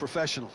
Professional.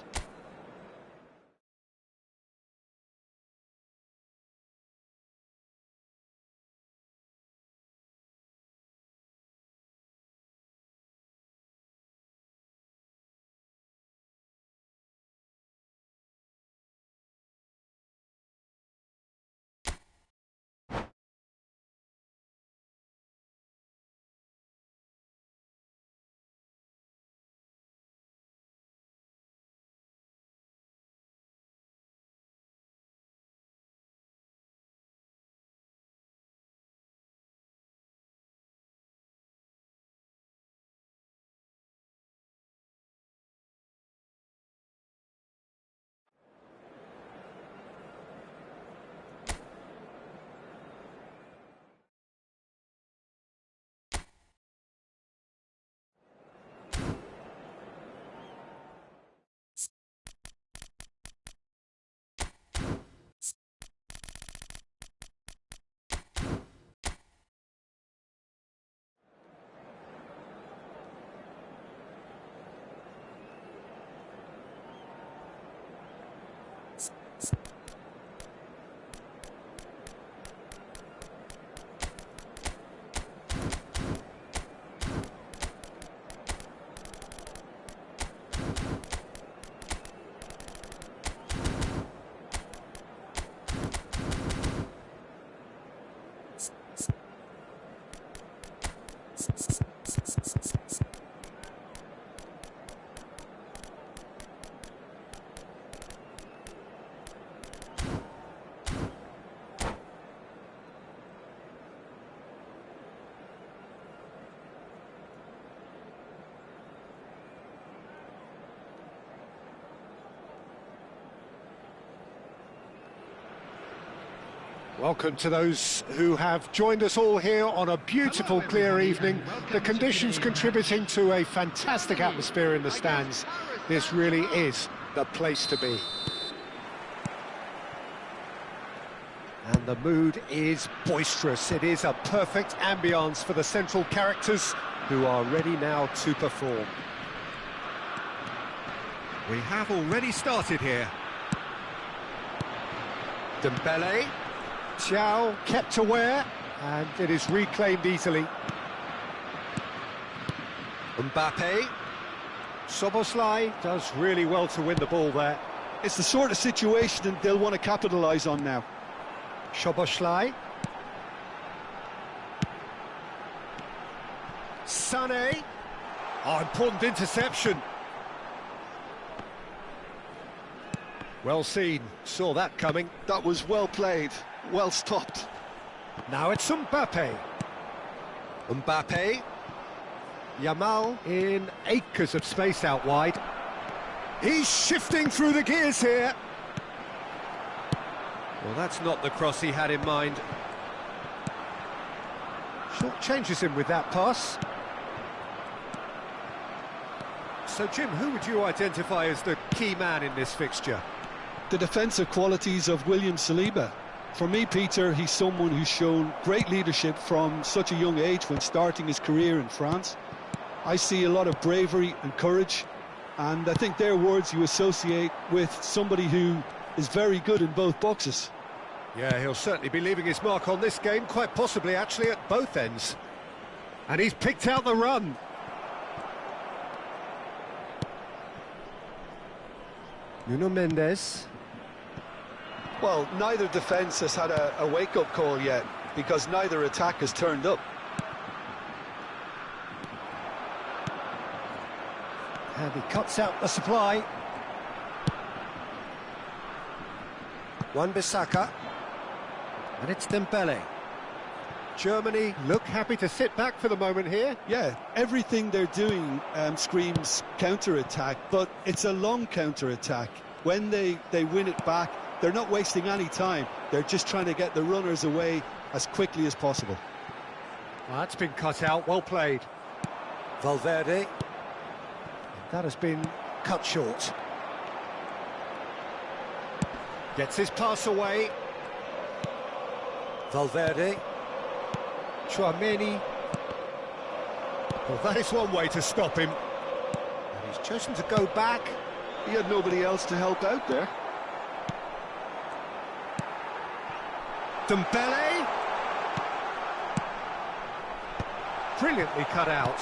Welcome to those who have joined us all here on a beautiful, clear evening. The conditions contributing to a fantastic atmosphere in the stands. This really is the place to be. And the mood is boisterous. It is a perfect ambience for the central characters who are ready now to perform. We have already started here. Dembele. Thiaw kept aware, and it is reclaimed easily. Mbappe. Szoboszlai does really well to win the ball there. It's the sort of situation that they'll want to capitalise on now. Szoboszlai. Sané. Oh, important interception. Well seen, saw that coming. That was well played, well stopped. Now it's Mbappe. Mbappe. Yamal in acres of space out wide. He's shifting through the gears here. Well, that's not the cross he had in mind. Short changes him with that pass. So, Jim, who would you identify as the key man in this fixture? The defensive qualities of William Saliba. For me, Peter, he's someone who's shown great leadership from such a young age when starting his career in France. I see a lot of bravery and courage, and I think they're words you associate with somebody who is very good in both boxes. Yeah, he'll certainly be leaving his mark on this game, quite possibly actually at both ends. And he's picked out the run. Nuno Mendes. Well, neither defence has had a wake-up call yet, because neither attack has turned up. And he cuts out the supply. Wan-Bissaka. And it's Dembele. Germany look happy to sit back for the moment here. Yeah, everything they're doing screams counter-attack, but it's a long counter-attack. When they win it back, they're not wasting any time. They're just trying to get the runners away as quickly as possible. Well, that's been cut out, well played. Valverde. That has been cut short. Gets his pass away. Valverde. Tchouaméni. Well, that is one way to stop him. And he's chosen to go back. He had nobody else to help out there. Dembele. Brilliantly cut out.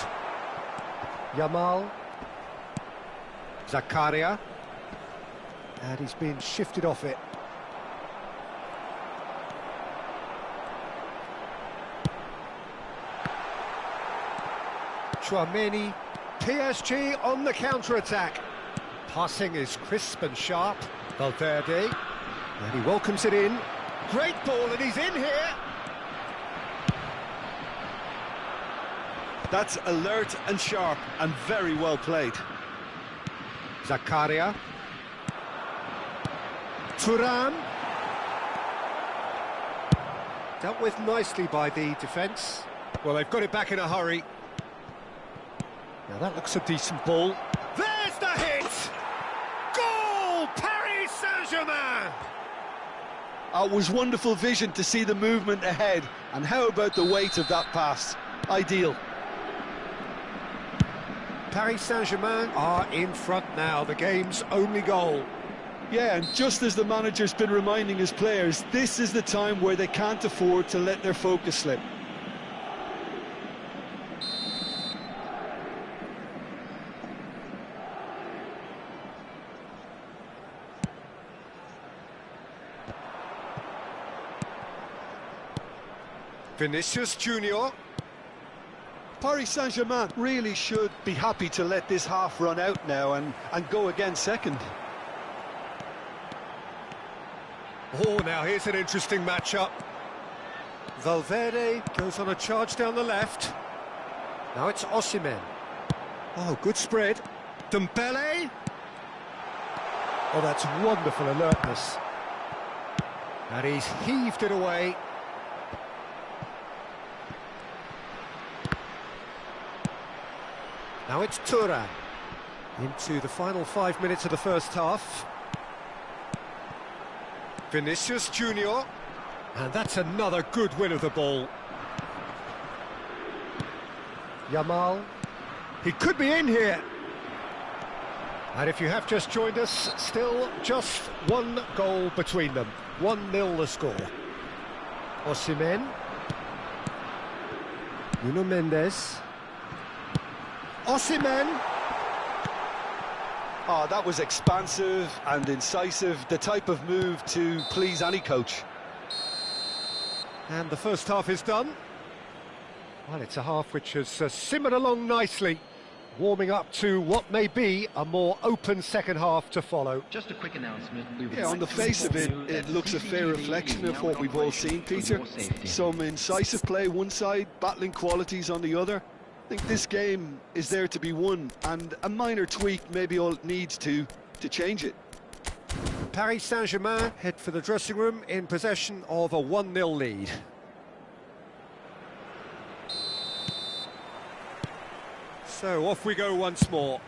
Yamal. Zakaria. And he's been shifted off it. Tchouaméni. PSG on the counter-attack. Passing is crisp and sharp. Valverde. And he welcomes it in. Great ball, and he's in here. That's alert and sharp and very well played. Zakaria. Thuan. Dealt with nicely by the defence. Well, they've got it back in a hurry. Now that looks a decent ball. There's the hit! Goal! Paris Saint-Germain! It was wonderful vision to see the movement ahead. And how about the weight of that pass? Ideal. Paris Saint-Germain are in front now, the game's only goal. Yeah, and just as the manager's been reminding his players, this is the time where they can't afford to let their focus slip. Vinicius Junior. Paris Saint-Germain really should be happy to let this half run out now and go again second. Oh, now here's an interesting matchup. Valverde goes on a charge down the left. Now it's Osimhen. Oh, good spread. Dembele. Oh, that's wonderful alertness. And he's heaved it away. Now it's Thuan. Into the final 5 minutes of the first half. Vinicius Junior. And that's another good win of the ball. Yamal. He could be in here. And if you have just joined us, still just one goal between them. 1-0 the score. Osimhen. Nuno Mendes. Osimhen. Oh, that was expansive and incisive, the type of move to please any coach. And the first half is done. Well, it's a half which has simmered along nicely, warming up to what may be a more open second half to follow. Just a quick announcement. Yeah, on the face of it, it looks a fair reflection of what we've all seen, Peter. Some incisive play one side, battling qualities on the other. I think this game is there to be won, and a minor tweak maybe all it needs to change it. Paris Saint-Germain head for the dressing room in possession of a 1-0 lead. So off we go once more.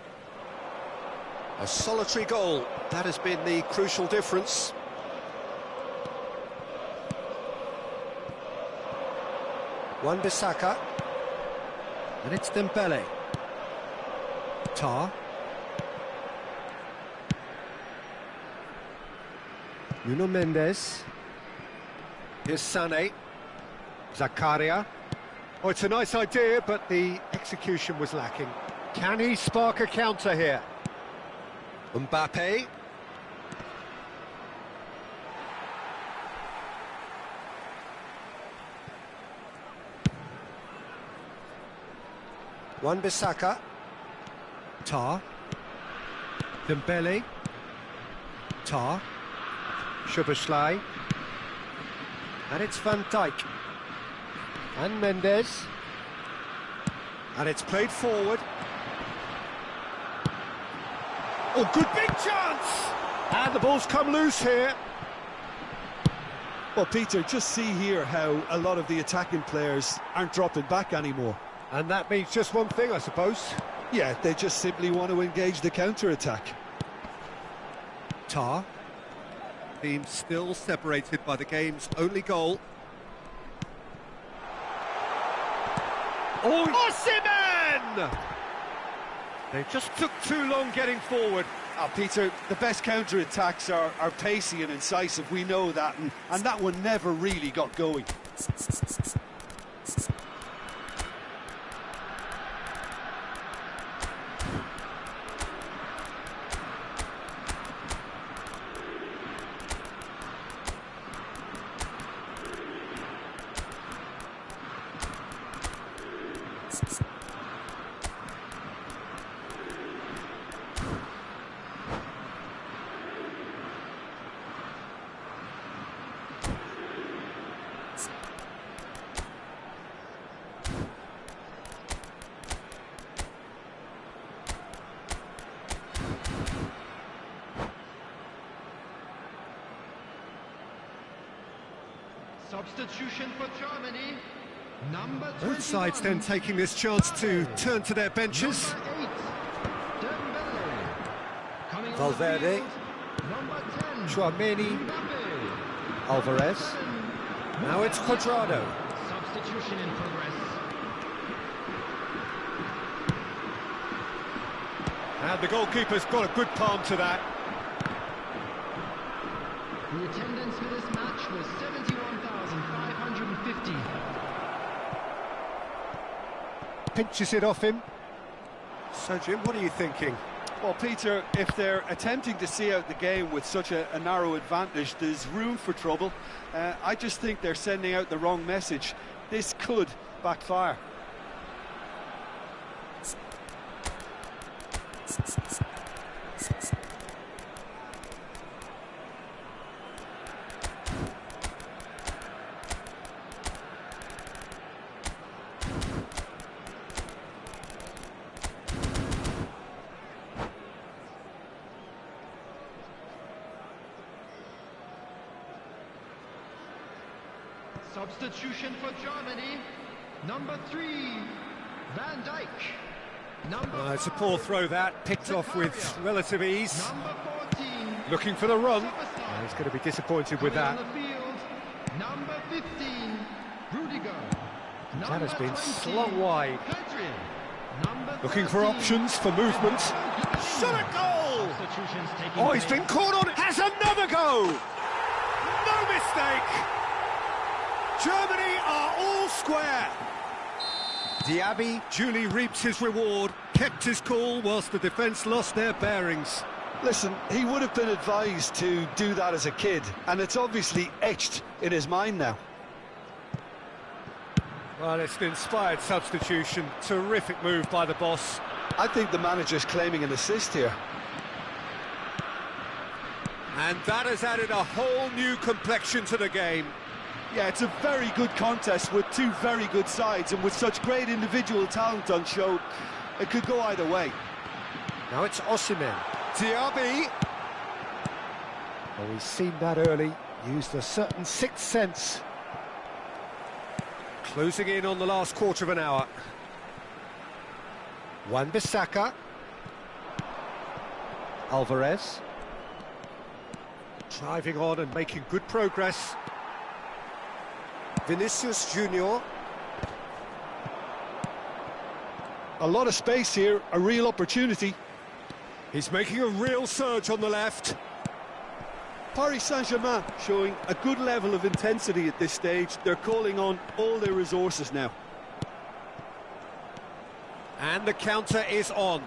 A solitary goal, that has been the crucial difference. Wan-Bissaka. And it's Dembele. Tar. Nuno Mendes. Here's Sané. Zakaria. Oh, it's a nice idea, but the execution was lacking. Can he spark a counter here? Mbappe. Wan-Bissaka. Tar. Dembele. Tar. Szoboszlai. And it's Van Dijk. And Mendes. And it's played forward. Oh, good big chance! And the ball's come loose here. Well, Peter, just see here how a lot of the attacking players aren't dropping back anymore. And that means just one thing, I suppose. Yeah, they just simply want to engage the counter-attack. Tar. Team still separated by the game's only goal. Oh, Osimhen! They just took too long getting forward. Peter, the best counter-attacks are pacey and incisive, we know that, and that one never really got going. Substitution for Germany, number 21. Both sides then taking this chance to turn to their benches. Valverde, Chouameni, Alvarez. Now it's Cuadrado. Substitution in progress. And the goalkeeper's got a good palm to that. The attendance for this match was 71,550. Pinches it off him. So, Jim, what are you thinking? Well, Peter, if they're attempting to see out the game with such a narrow advantage, there's room for trouble. I just think they're sending out the wrong message. This could backfire. Substitution for Germany, number 3, Van Dijk. It's a poor throw that, picked off with relative ease. Number 14. Looking for the run. Superstar. He's going to be disappointed with that. On the field, number 15, Rudiger. That has been Number 20, slung wide. Pedri. Number Looking for 13, options for movement. Shot at goal! Substitutions taking Oh, he's place. been caught on. Has another go! No mistake! Germany are all square. Diaby duly reaps his reward, kept his cool whilst the defence lost their bearings. Listen, he would have been advised to do that as a kid, and it's obviously etched in his mind now. Well, it's an inspired substitution. Terrific move by the boss. I think the manager's claiming an assist here. And that has added a whole new complexion to the game. Yeah, it's a very good contest with two very good sides, and with such great individual talent on show, it could go either way. Now it's Osimhen. Diaby. Oh, he's seen that early. Used a certain sixth sense. Closing in on the last quarter of an hour. Wan-Bissaka. Alvarez. Driving on and making good progress. Vinicius Junior. A lot of space here, a real opportunity. He's making a real surge on the left. Paris Saint-Germain showing a good level of intensity at this stage. They're calling on all their resources now. And the counter is on.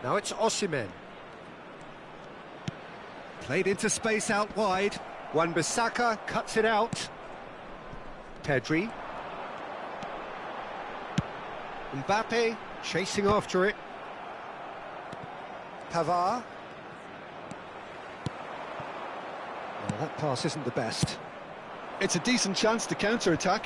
Now it's Osimhen. Played into space out wide. Wan-Bissaka cuts it out. Pedri. Mbappe chasing after it. Pavard. Well, that pass isn't the best. It's a decent chance to counter-attack.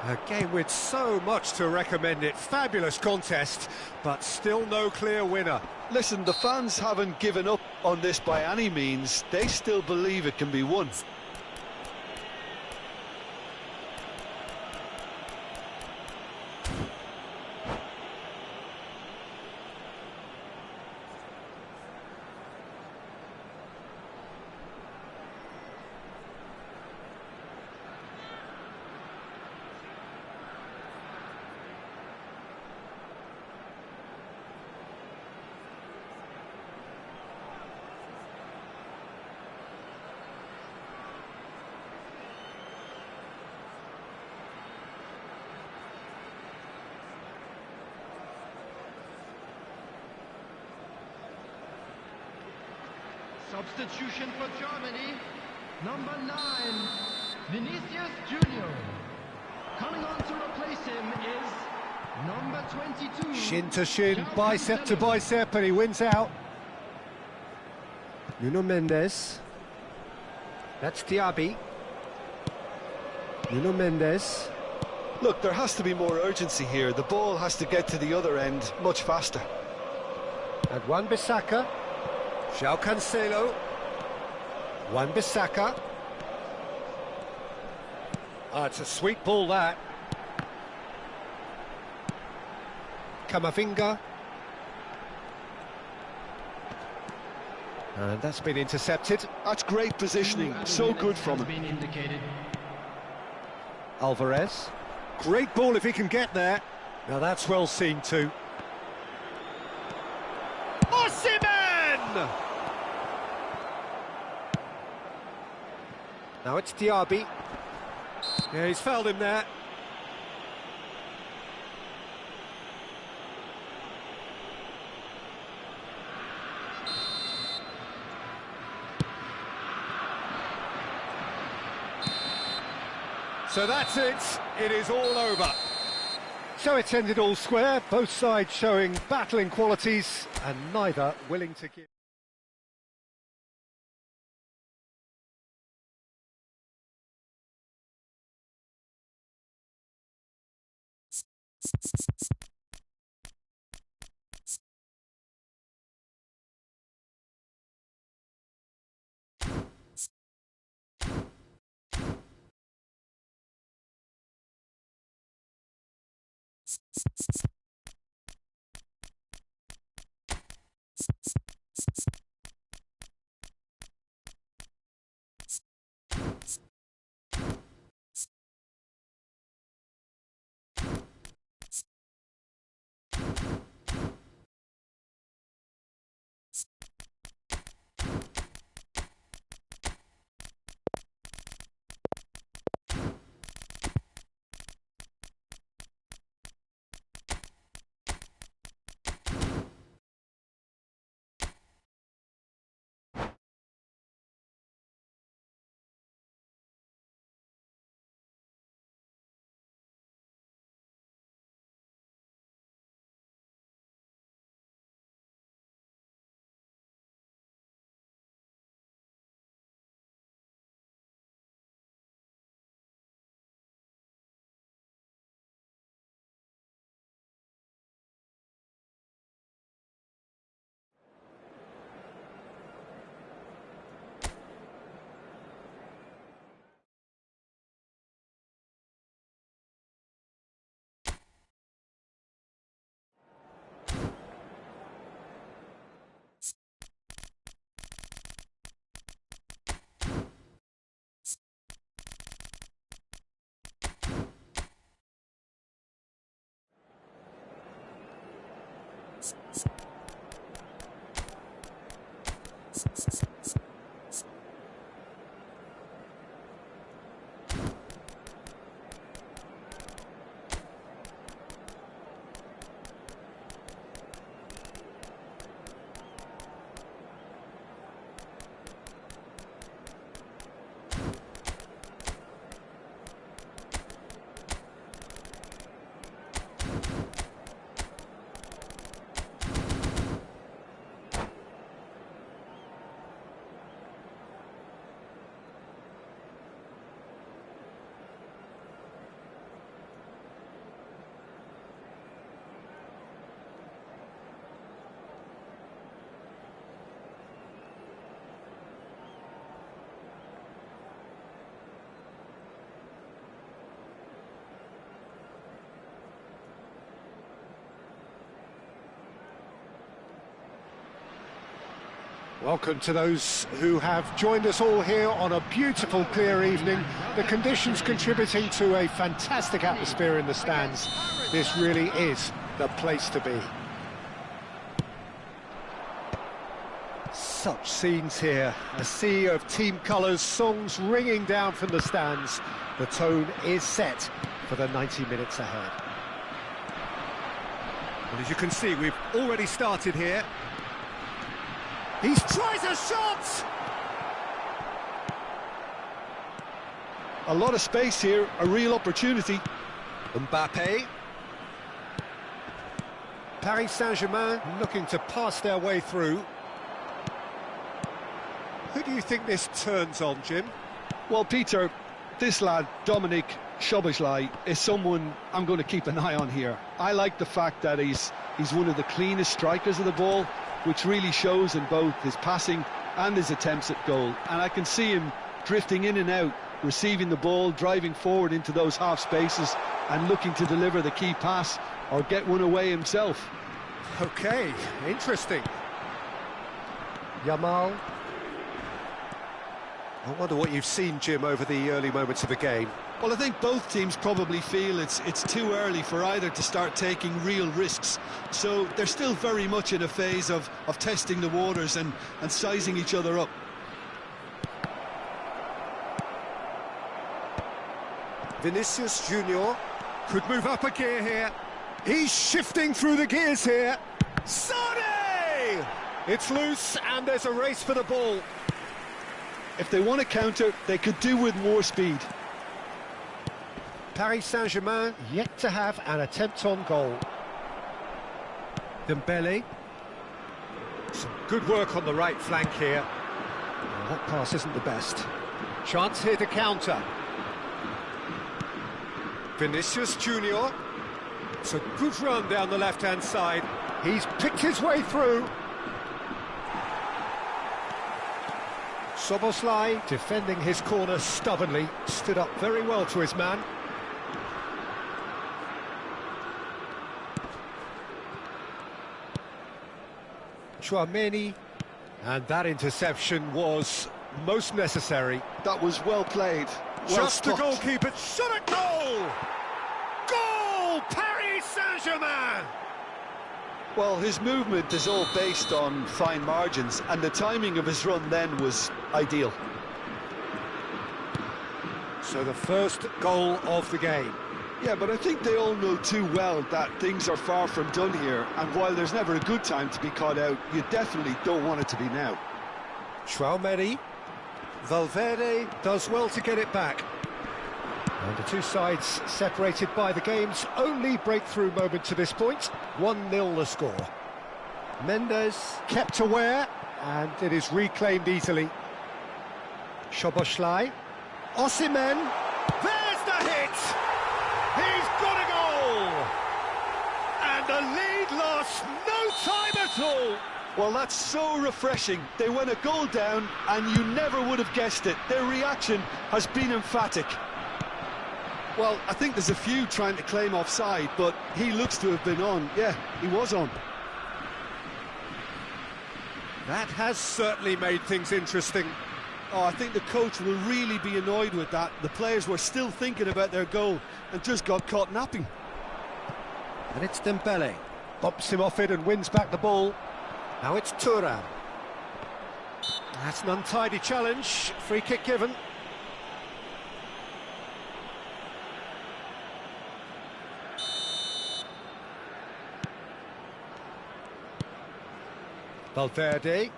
A game with so much to recommend it. Fabulous contest, but still no clear winner. Listen, the fans haven't given up on this by any means. They still believe it can be won. Substitution for Germany, number 9, Vinicius Junior. Coming on to replace him is number 22. Shin to shin, bicep to bicep, and he wins out. Nuno Mendes. That's Diaby. Nuno Mendes. Look, there has to be more urgency here. The ball has to get to the other end much faster. And Wan-Bissaka. João Cancelo. Wan-Bissaka. Ah, it's a sweet ball, that. Camavinga. And that's been intercepted. That's great positioning, so good from him. Alvarez. Great ball if he can get there. Now that's well seen too. Osimhen! Now it's Diaby. Yeah, he's fouled him there. So that's it, it is all over. So it's ended all square, both sides showing battling qualities and neither willing to give. Welcome to those who have joined us all here on a beautiful, clear evening. The conditions contributing to a fantastic atmosphere in the stands. This really is the place to be. Such scenes here, a sea of team colours, songs ringing down from the stands. The tone is set for the 90 minutes ahead. Well, as you can see, we've already started here. He tries a shot! A lot of space here, a real opportunity. Mbappe. Paris Saint-Germain looking to pass their way through. Who do you think this turns on, Jim? Well, Peter, this lad, Dominic Szoboszlai, is someone I'm going to keep an eye on here. I like the fact that he's one of the cleanest strikers of the ball, which really shows in both his passing and his attempts at goal. And I can see him drifting in and out, receiving the ball, driving forward into those half spaces and looking to deliver the key pass or get one away himself. Okay, interesting. Yamal. I wonder what you've seen, Jim, over the early moments of the game. Well, I think both teams probably feel it's too early for either to start taking real risks. So they're still very much in a phase of testing the waters and sizing each other up. Vinicius Junior could move up a gear here. He's shifting through the gears here. Sony! It's loose and there's a race for the ball. If they want to counter, they could do with more speed. Paris Saint-Germain yet to have an attempt on goal. Dembele. Some good work on the right flank here. Well, that pass isn't the best. Chance here to counter. Vinicius Junior. It's a good run down the left-hand side. He's picked his way through. Szoboszlai defending his corner stubbornly, stood up very well to his man. Thuan-sony, and that interception was most necessary. That was well played. Well Just the spot. goalkeeper shot at goal! Goal! Paris Saint-Germain! Well, his movement is all based on fine margins, and the timing of his run then was ideal. So the first goal of the game. Yeah, but I think they all know too well that things are far from done here, and while there's never a good time to be caught out, you definitely don't want it to be now. Thuan-sony. Valverde does well to get it back. And the two sides separated by the game's only breakthrough moment to this point. 1-0 the score. Mendes kept aware, and it is reclaimed easily. Szoboszlai. Osimhen. There's the hit! He's got a goal! And the lead lost no time at all! Well, that's so refreshing. They went a goal down, and you never would have guessed it. Their reaction has been emphatic. Well, I think there's a few trying to claim offside, but he looks to have been on. Yeah, he was on. That has certainly made things interesting. Oh, I think the coach will really be annoyed with that. The players were still thinking about their goal and just got caught napping. And it's Dembele. Bumps him off it and wins back the ball. Now it's Thuram. That's an untidy challenge. Free kick given. Valverde.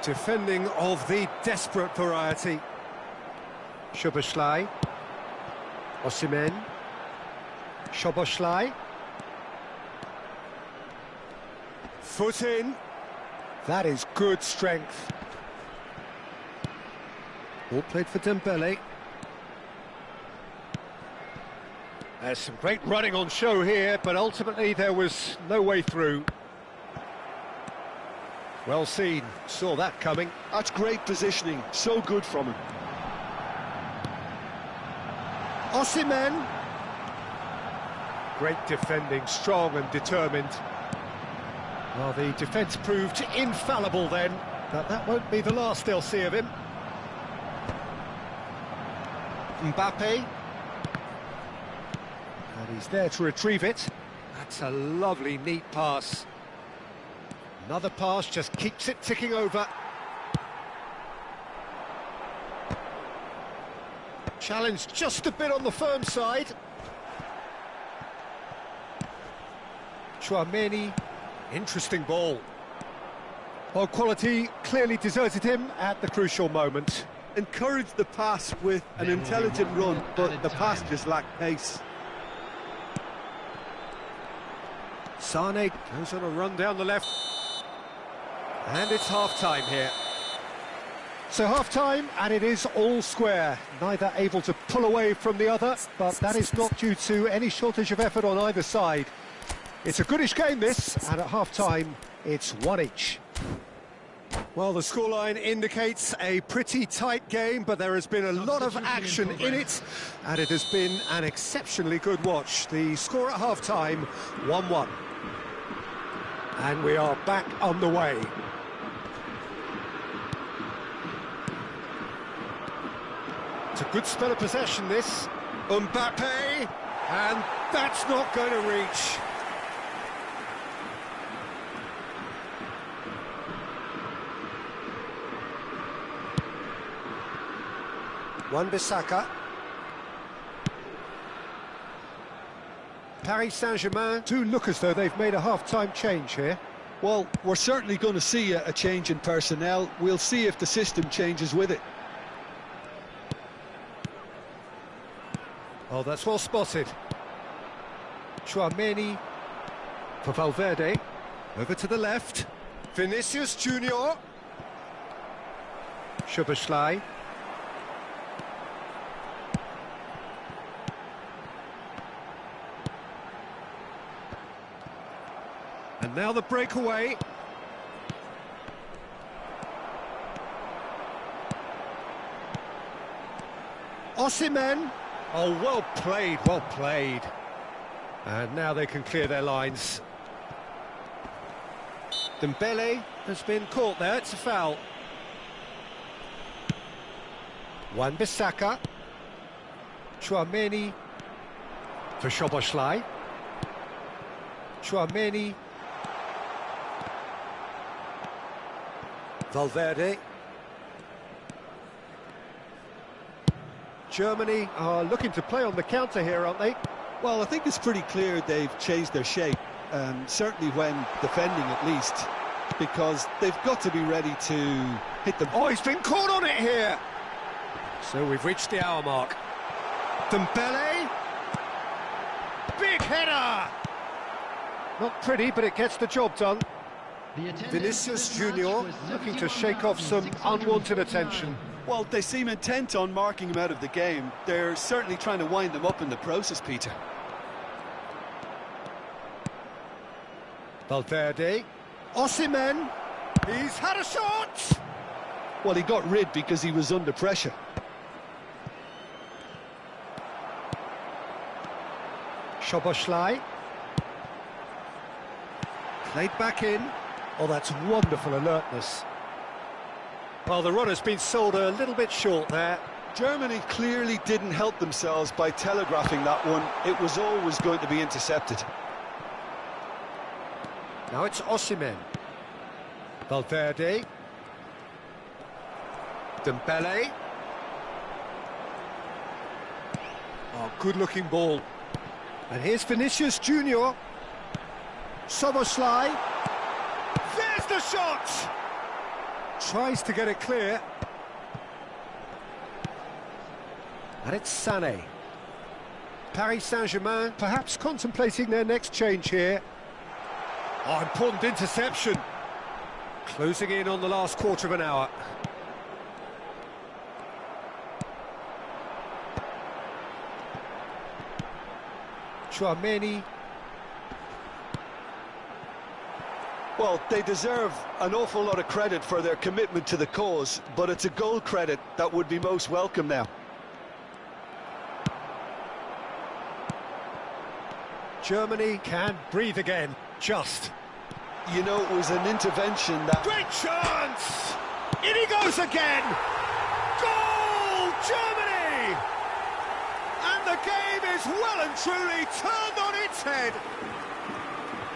Defending of the desperate variety. Szoboszlai. Osimhen. Szoboszlai. Foot in. That is good strength. Ball played for Dembele. There's some great running on show here, but ultimately there was no way through. Well seen, saw that coming. That's great positioning, so good from him. Osimhen. Great defending, strong and determined. Well, the defence proved infallible then, but that won't be the last they'll see of him. Mbappe. And he's there to retrieve it. That's a lovely, neat pass. Another pass just keeps it ticking over. Challenge just a bit on the firm side. Thuan-sony. Interesting ball. Well, quality clearly deserted him at the crucial moment. Encouraged the pass with an intelligent run, but the pass just lacked pace. Sane goes on a run down the left. And it's half-time here. So half-time, and it is all square. Neither able to pull away from the other, but that is not due to any shortage of effort on either side. It's a goodish game, this, and at half-time, it's one each. Well, the scoreline indicates a pretty tight game, but there has been a lot of action in it, and it has been an exceptionally good watch. The score at half-time, 1-1. And we are back on the way. It's a good spell of possession, this. Mbappe, and that's not going to reach. Wan-Bissaka. Paris Saint-Germain do look as though they've made a half-time change here. Well, we're certainly going to see a change in personnel. We'll see if the system changes with it. Oh, that's well spotted. Thuan-sony for Valverde. Over to the left. Vinicius Junior. Szoboszlai. And now the breakaway. Osimhen. Oh, well played, well played. And now they can clear their lines. Dembele has been caught there, it's a foul. Wan-Bissaka. Thuan-sony for Szoboszlai. Thuan-sony. Valverde. Germany are looking to play on the counter here, aren't they? Well, I think it's pretty clear they've changed their shape, certainly when defending at least, because they've got to be ready to hit the... Oh, he's been caught on it here! So we've reached the hour mark. Dembele! Big header! Not pretty, but it gets the job done. Vinicius Junior looking to shake off some unwanted attention. Well, they seem intent on marking him out of the game. They're certainly trying to wind them up in the process, Peter. Valverde. Osimhen. He's had a shot! Well, he got rid because he was under pressure. Szoboszlai. Played back in. Oh, that's wonderful alertness. Well, the runner's been sold a little bit short there. Germany clearly didn't help themselves by telegraphing that one. It was always going to be intercepted. Now it's Osimhen. Valverde. Dembele. Oh, good-looking ball. And here's Vinicius Junior. Szoboszlai. There's the shot! Tries to get it clear. And it's Sané. Paris Saint-Germain perhaps contemplating their next change here. Oh, important interception. Closing in on the last quarter of an hour. Thuan-sony. Well, they deserve an awful lot of credit for their commitment to the cause, but it's a goal credit that would be most welcome now. Germany can breathe again, just. You know, it was an intervention that... Great chance! In he goes again! Goal, Germany! And the game is well and truly turned on its head.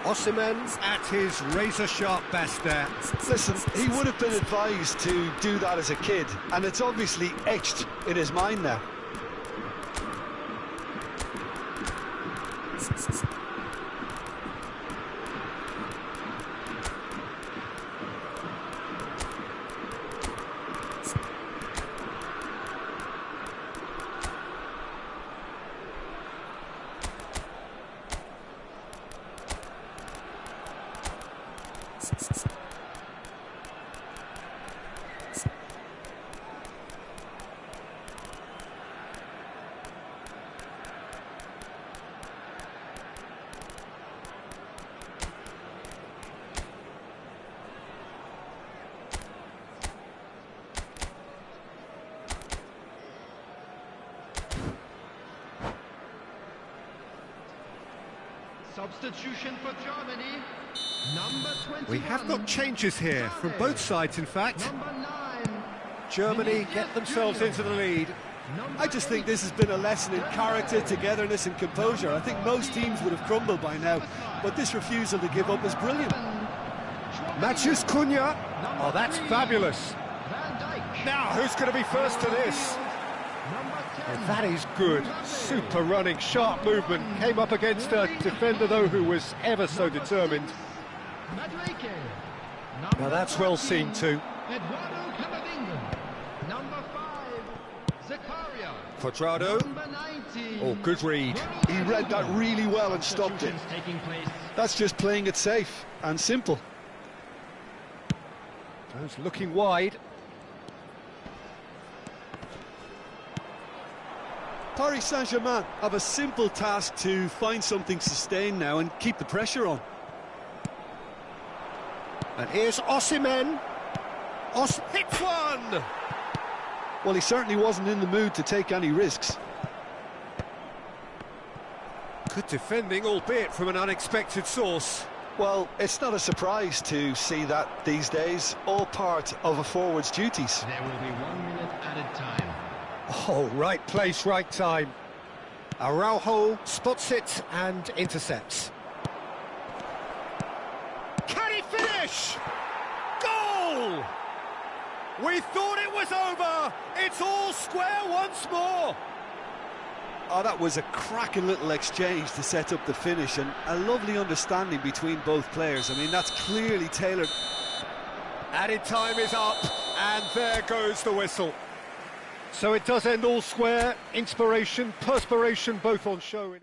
Osimhen at his razor-sharp best there. Listen, he would have been advised to do that as a kid, and it's obviously etched in his mind now. Substitution for Germany, number 21. We have got changes here from both sides, in fact. Number 9. Germany get themselves into the lead. I just think this has been a lesson in character, togetherness and composure. I think most teams would have crumbled by now, but this refusal to give up is brilliant. Matches Cunha. Oh, that's fabulous. Now, who's going to be first to this? Oh, that is good. Super running, sharp movement. Came up against a defender, though, who was ever so determined. Now, that's well seen, too. Quadrado. Oh, good read. He read that really well and stopped it. That's just playing it safe and simple. Those looking wide. Paris Saint-Germain have a simple task to find something sustained now and keep the pressure on. And here's Osimhen. Hits one! Well, he certainly wasn't in the mood to take any risks. Good defending, albeit from an unexpected source. Well, it's not a surprise to see that these days, all part of a forward's duties. There will be 1 minute added time. Oh, right place, right time. Araujo spots it and intercepts. Can he finish? Goal! We thought it was over. It's all square once more. Oh, that was a cracking little exchange to set up the finish, and a lovely understanding between both players. I mean, that's clearly tailored. Added time is up, and there goes the whistle. So it does end all square. Inspiration, perspiration, both on show.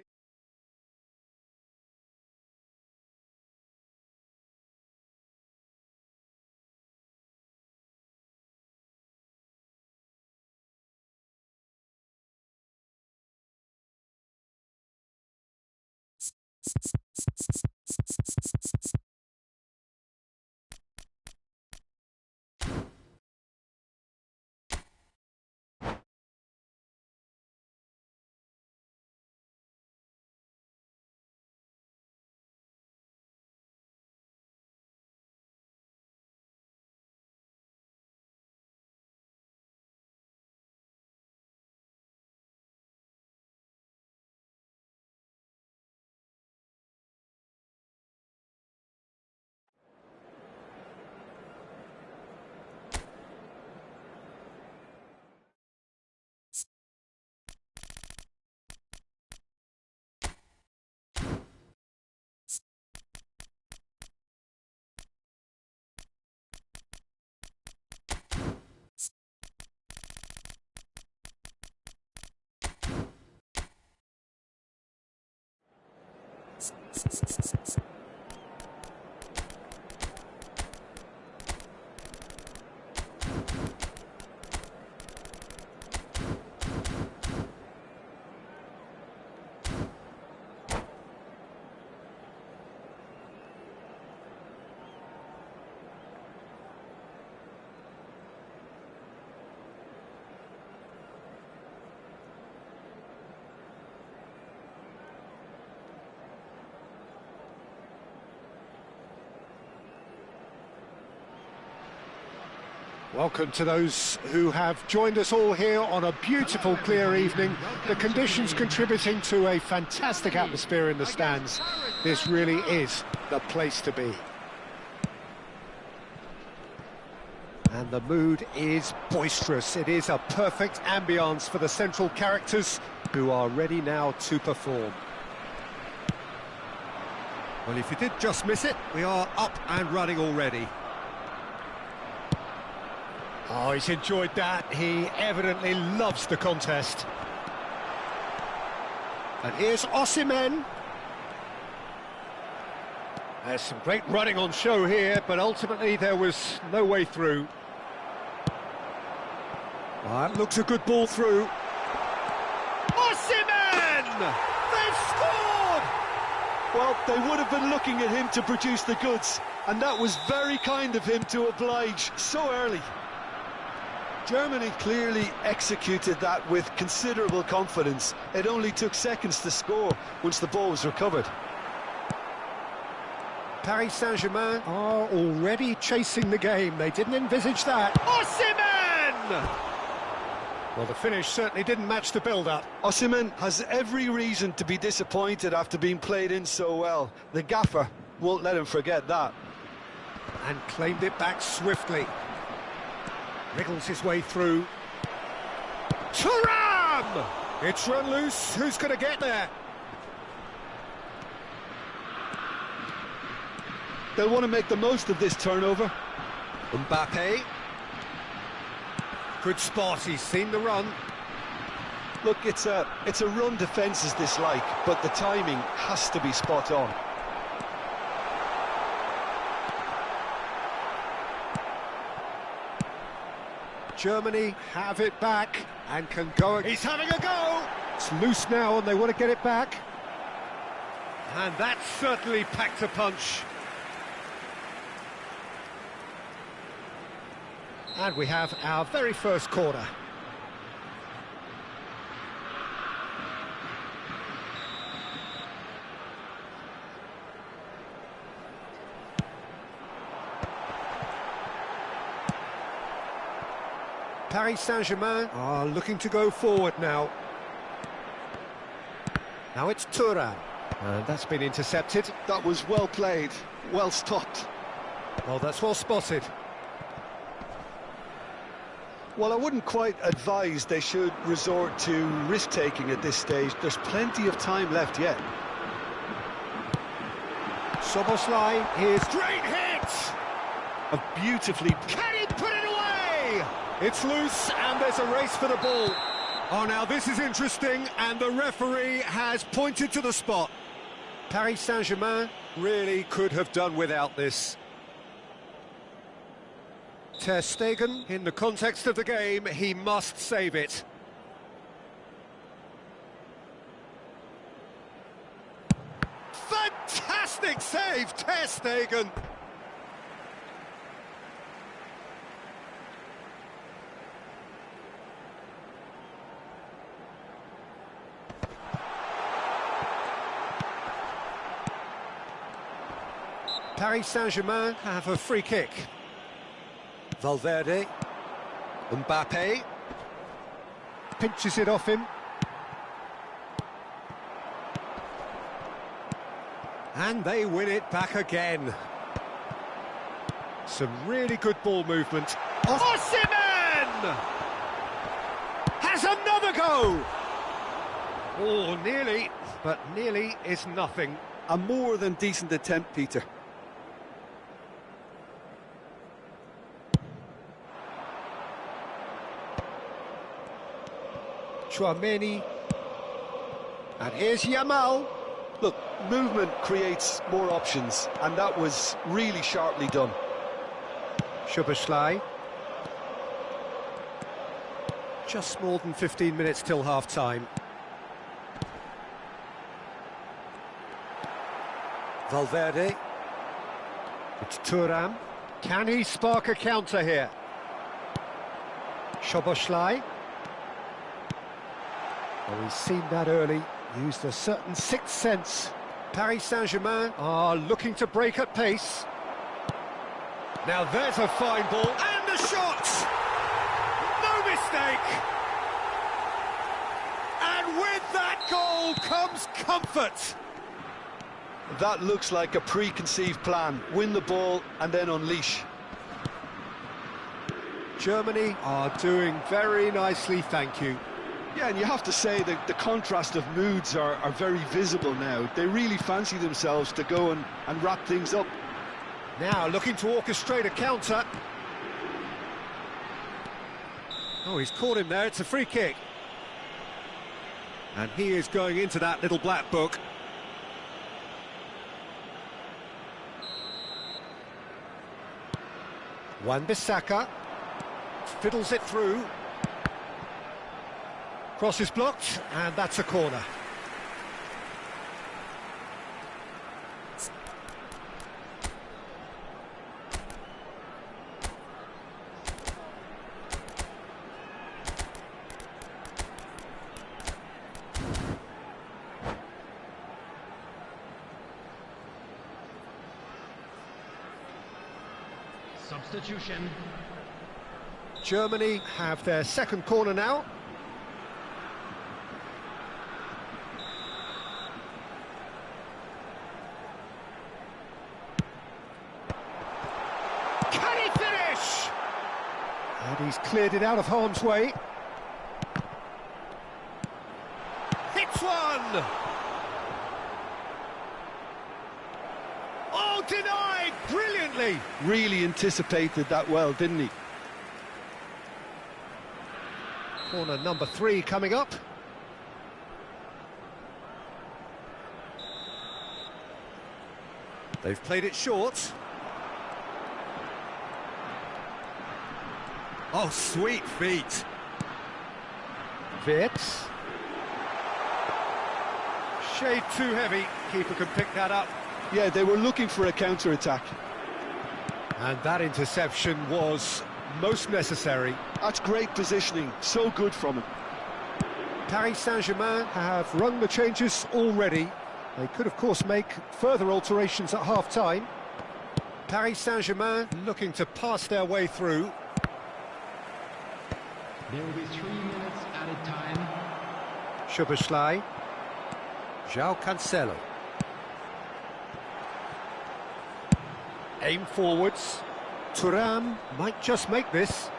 Welcome to those who have joined us all here on a beautiful, clear evening. The conditions contributing to a fantastic atmosphere in the stands. This really is the place to be. And the mood is boisterous. It is a perfect ambience for the central characters who are ready now to perform. Well, if you did just miss it, we are up and running already. Oh, he's enjoyed that. He evidently loves the contest. And here's Osimhen. There's some great running on show here, but ultimately there was no way through. That looks a good ball through. Osimhen! They've scored! Well, they would have been looking at him to produce the goods, and that was very kind of him to oblige so early. Germany clearly executed that with considerable confidence. It only took seconds to score once the ball was recovered. Paris Saint-Germain are already chasing the game. They didn't envisage that. Osimhen! Well, the finish certainly didn't match the build-up. Osimhen has every reason to be disappointed after being played in so well. The gaffer won't let him forget that. And claimed it back swiftly. Wriggles his way through. Thuram! It's run loose. Who's going to get there? They'll want to make the most of this turnover. Mbappe. Good spot, he's seen the run. Look, it's a run defence dislike, but the timing has to be spot on. Germany have it back and can go. He's having a go! It's loose now and they want to get it back. And that certainly packed a punch. And we have our very first corner. Paris Saint-Germain are looking to go forward now. Now it's Thuram. And that's been intercepted. That was well played, well stopped. Well, that's well spotted. Well, I wouldn't quite advise they should resort to risk-taking at this stage. There's plenty of time left yet. Szoboszlai is great hit! A beautifully... Can he put it away? It's loose and there's a race for the ball. Oh, now this is interesting and the referee has pointed to the spot. Paris Saint-Germain really could have done without this. Ter Stegen, in the context of the game, he must save it. Fantastic save, Ter Stegen! Paris Saint-Germain have a free kick. Valverde, Mbappe, pinches it off him. And they win it back again. Some really good ball movement. Osimhen! Has another go! Oh, nearly, but nearly is nothing. A more than decent attempt, Peter. Thuan-sony. And here's Yamal. Look, movement creates more options, and that was really sharply done. Szoboszlai. Just more than 15 minutes till half-time. Valverde. It's Thuram. Can he spark a counter here? Szoboszlai. Oh, he's seen that early, used a certain sixth sense. Paris Saint-Germain are looking to break at pace. Now there's a fine ball, and the shot! No mistake! And with that goal comes comfort! That looks like a preconceived plan. Win the ball and then unleash. Germany are doing very nicely, thank you. Yeah, and you have to say that the contrast of moods are very visible now. They really fancy themselves to go and wrap things up. Now looking to orchestrate a counter. Oh, he's caught him there, it's a free kick. And he is going into that little black book. Wan-Bissaka fiddles it through. Cross is blocked, and that's a corner. Substitution. Germany have their second corner now. Can he finish? And he's cleared it out of harm's way. Hits one! Oh, denied brilliantly! Really anticipated that well, didn't he? Corner number 3 coming up. They've played it short. Oh, sweet feet. Wirtz. Shade too heavy. Keeper can pick that up. Yeah, they were looking for a counter-attack. And that interception was most necessary. That's great positioning, so good from him. Paris Saint-Germain have rung the changes already. They could, of course, make further alterations at half-time. Paris Saint-Germain looking to pass their way through. There will be 3 minutes added time. Szoboszlai. João Cancelo. Aim forwards. Thuram might just make this.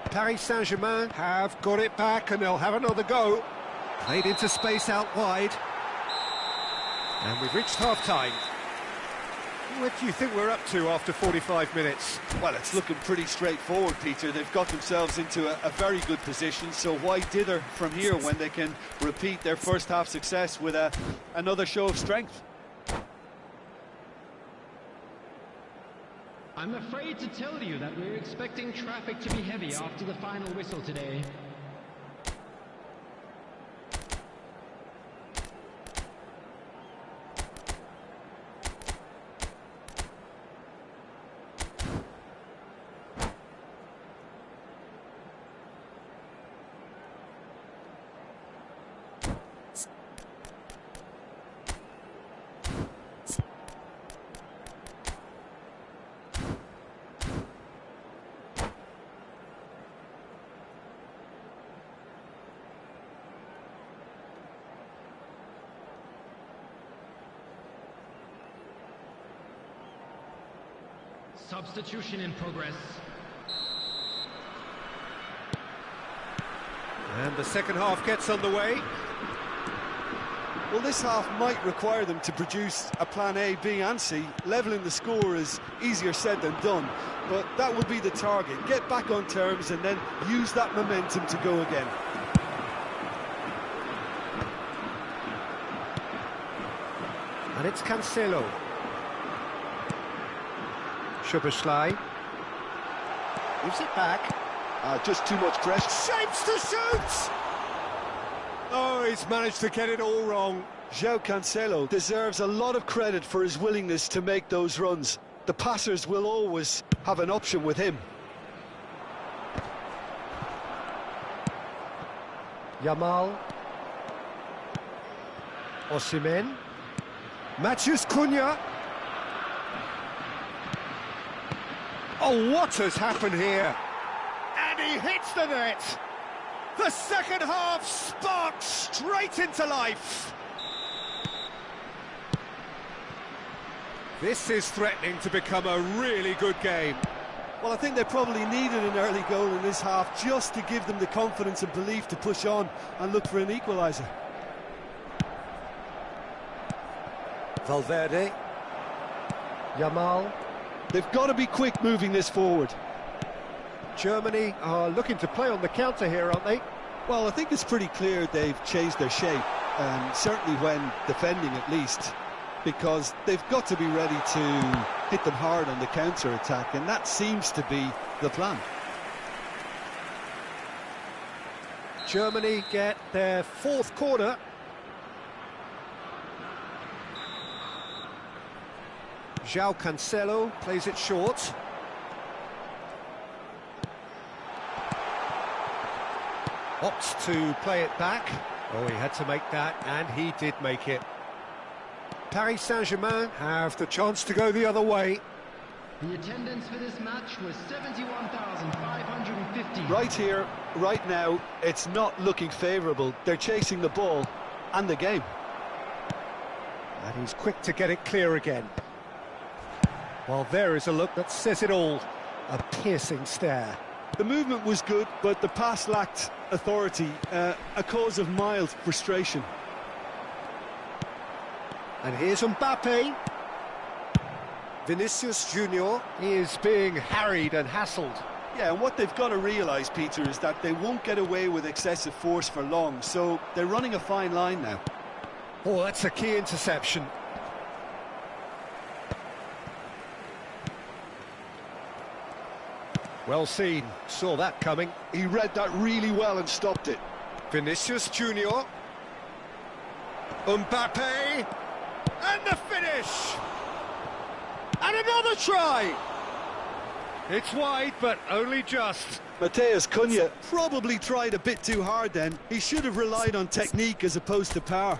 Paris Saint-Germain have got it back and they'll have another go. Played into space out wide. And we've reached half-time. What do you think we're up to after 45 minutes? Well, it's looking pretty straightforward, Peter. They've got themselves into a very good position, so why dither from here when they can repeat their first half success with another show of strength? I'm afraid to tell you that we're expecting traffic to be heavy after the final whistle today. Substitution in progress. And the second half gets underway. Well, this half might require them to produce a plan A, B and C. Levelling the score is easier said than done, but that will be the target. Get back on terms and then use that momentum to go again. And it's Cancelo. Szoboszlai. Gives it back. Just too much pressure. Shapes to shoot! Oh, he's managed to get it all wrong. João Cancelo deserves a lot of credit for his willingness to make those runs. The passers will always have an option with him. Yamal. Osimhen. Matheus Cunha. Oh, what has happened here? And he hits the net! The second half sparks straight into life! This is threatening to become a really good game. Well, I think they probably needed an early goal in this half just to give them the confidence and belief to push on and look for an equaliser. Valverde. Yamal. They've got to be quick moving this forward. Germany are looking to play on the counter here, aren't they? Well, I think it's pretty clear they've changed their shape. certainly when defending at least, because they've got to be ready to hit them hard on the counter-attack, and that seems to be the plan. Germany get their fourth corner. João Cancelo plays it short. Opts to play it back. Oh, he had to make that, and he did make it. Paris Saint-Germain have the chance to go the other way. The attendance for this match was 71,550. Right here, right now, it's not looking favourable. They're chasing the ball and the game. And he's quick to get it clear again. Well, there is a look that says it all. A piercing stare. The movement was good, but the pass lacked authority, a cause of mild frustration. And here's Mbappe. Vinicius Junior is being harried and hassled. Yeah, and what they've got to realise, Peter, is that they won't get away with excessive force for long, so they're running a fine line now. Oh, that's a key interception. Well seen, saw that coming. He read that really well and stopped it. Vinicius Junior. Mbappe. And the finish! And another try! It's wide, but only just. Matheus Cunha probably tried a bit too hard then. He should have relied on technique as opposed to power.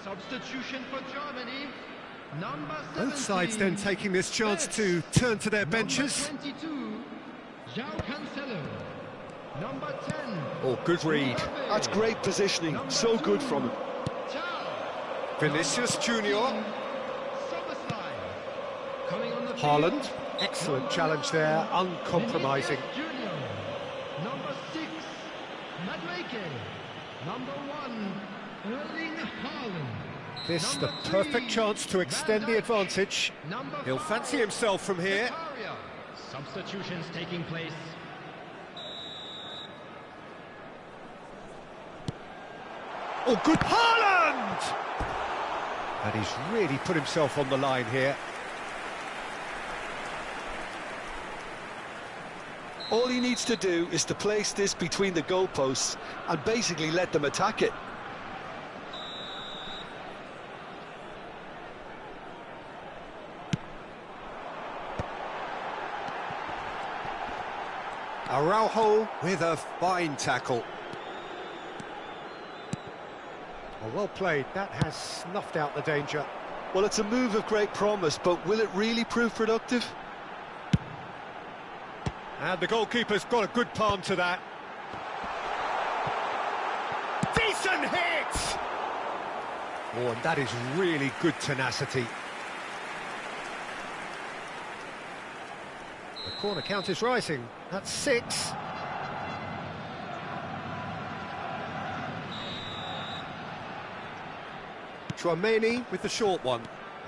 Substitution for Germany, number 17. Both sides then taking this chance to turn to their benches. Number 22, João Cancelo. Number 10. Oh, good read. That's great positioning, so good from him. Vinicius Junior. Haaland, excellent challenge there, uncompromising. Number 6, Madueke. Number 1, Erling Haaland. This the perfect chance to extend the advantage. He'll fancy himself from here. Substitutions taking place. Oh, good Haaland! And he's really put himself on the line here. All he needs to do is to place this between the goalposts and basically let them attack it. Araujo with a fine tackle. Well played, that has snuffed out the danger. Well, it's a move of great promise, but will it really prove productive? And the goalkeeper's got a good palm to that. Decent hit! Oh, and that is really good tenacity. The corner count is rising. That's 6. Thuan-sony with the short one.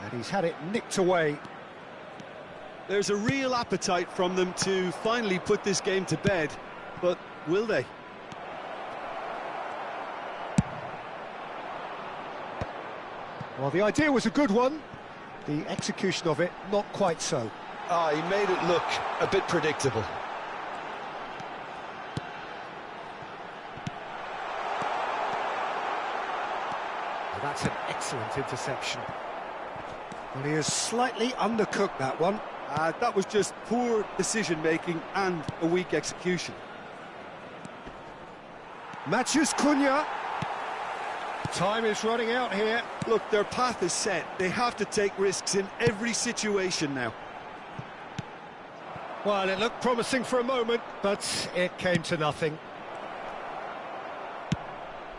And he's had it nicked away. There's a real appetite from them to finally put this game to bed, but will they? Well, the idea was a good one. The execution of it, not quite so. He made it look a bit predictable. Well, that's an excellent interception. Well, he has slightly undercooked that one. That was just poor decision-making and a weak execution. Matheus Cunha. Time is running out here. Look, their path is set. They have to take risks in every situation now. Well, it looked promising for a moment, but it came to nothing.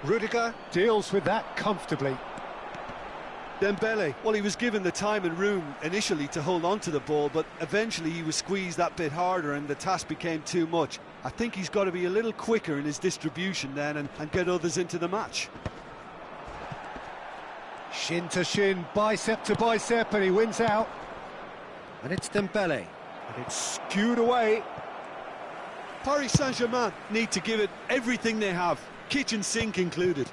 Rudiger deals with that comfortably. Dembele, well, he was given the time and room initially to hold on to the ball, but eventually he was squeezed that bit harder and the task became too much. I think he's got to be a little quicker in his distribution then and get others into the match. Shin to shin, bicep to bicep, and he wins out. And it's Dembele. And it's skewed away. Paris Saint-Germain need to give it everything they have, kitchen sink included.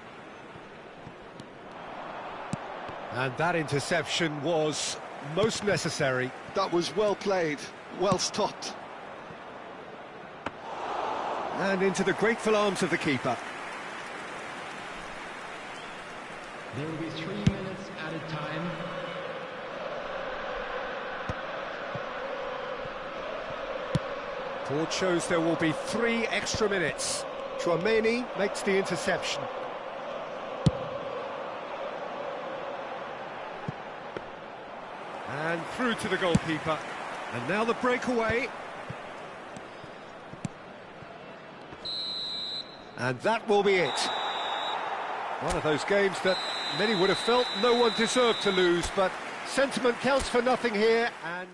And that interception was most necessary. That was well played, well stopped. And into the grateful arms of the keeper. There will be 3 minutes added time. Board shows there will be 3 extra minutes. Thuan-sony makes the interception. And through to the goalkeeper. And now the breakaway. And that will be it. One of those games that many would have felt no one deserved to lose, but sentiment counts for nothing here, and...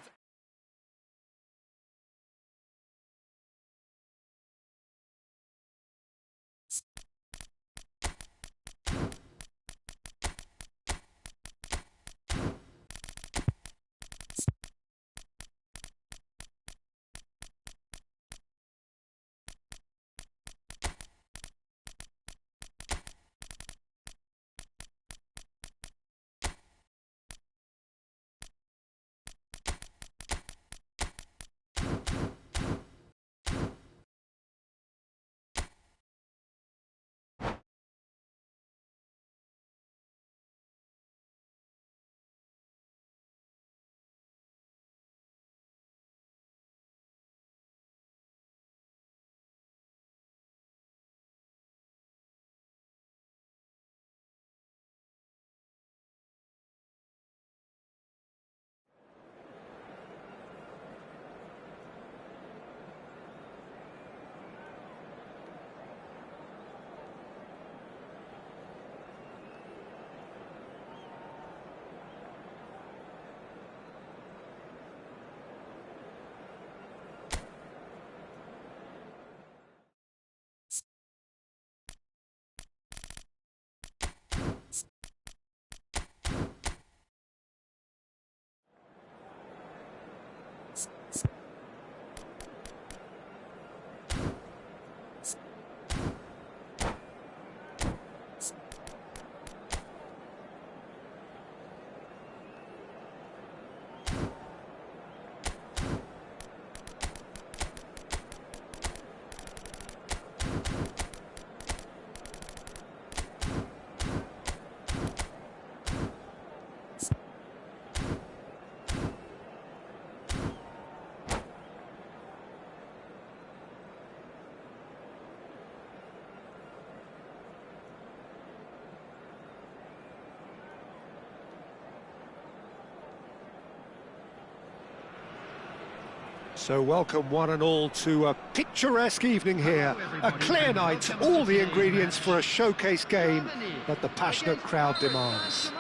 So welcome one and all to a picturesque evening here, a clear night, all the ingredients for a showcase game that the passionate crowd demands.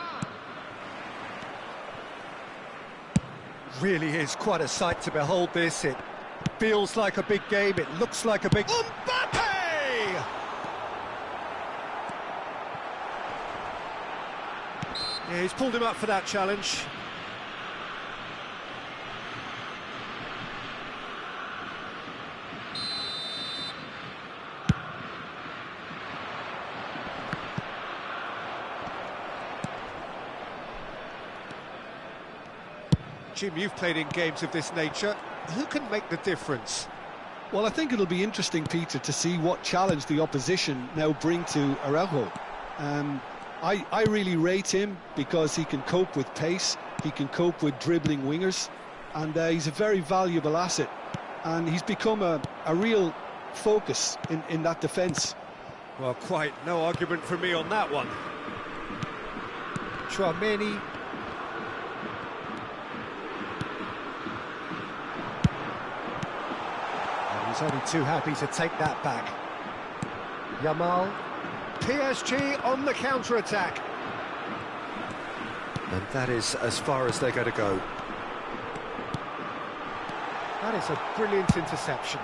Really is quite a sight to behold this. It feels like a big game, it looks like a big... Mbappe! Yeah, he's pulled him up for that challenge. Jim, you've played in games of this nature. Who can make the difference? Well, I think it'll be interesting, Peter, to see what challenge the opposition now bring to Araujo. I really rate him because he can cope with pace, he can cope with dribbling wingers, and he's a very valuable asset. And he's become a real focus in that defence. Well, quite no argument from me on that one. Thuan-sony. And he's only too happy to take that back. Yamal. PSG on the counter-attack. And that is as far as they're going to go. That is a brilliant interception.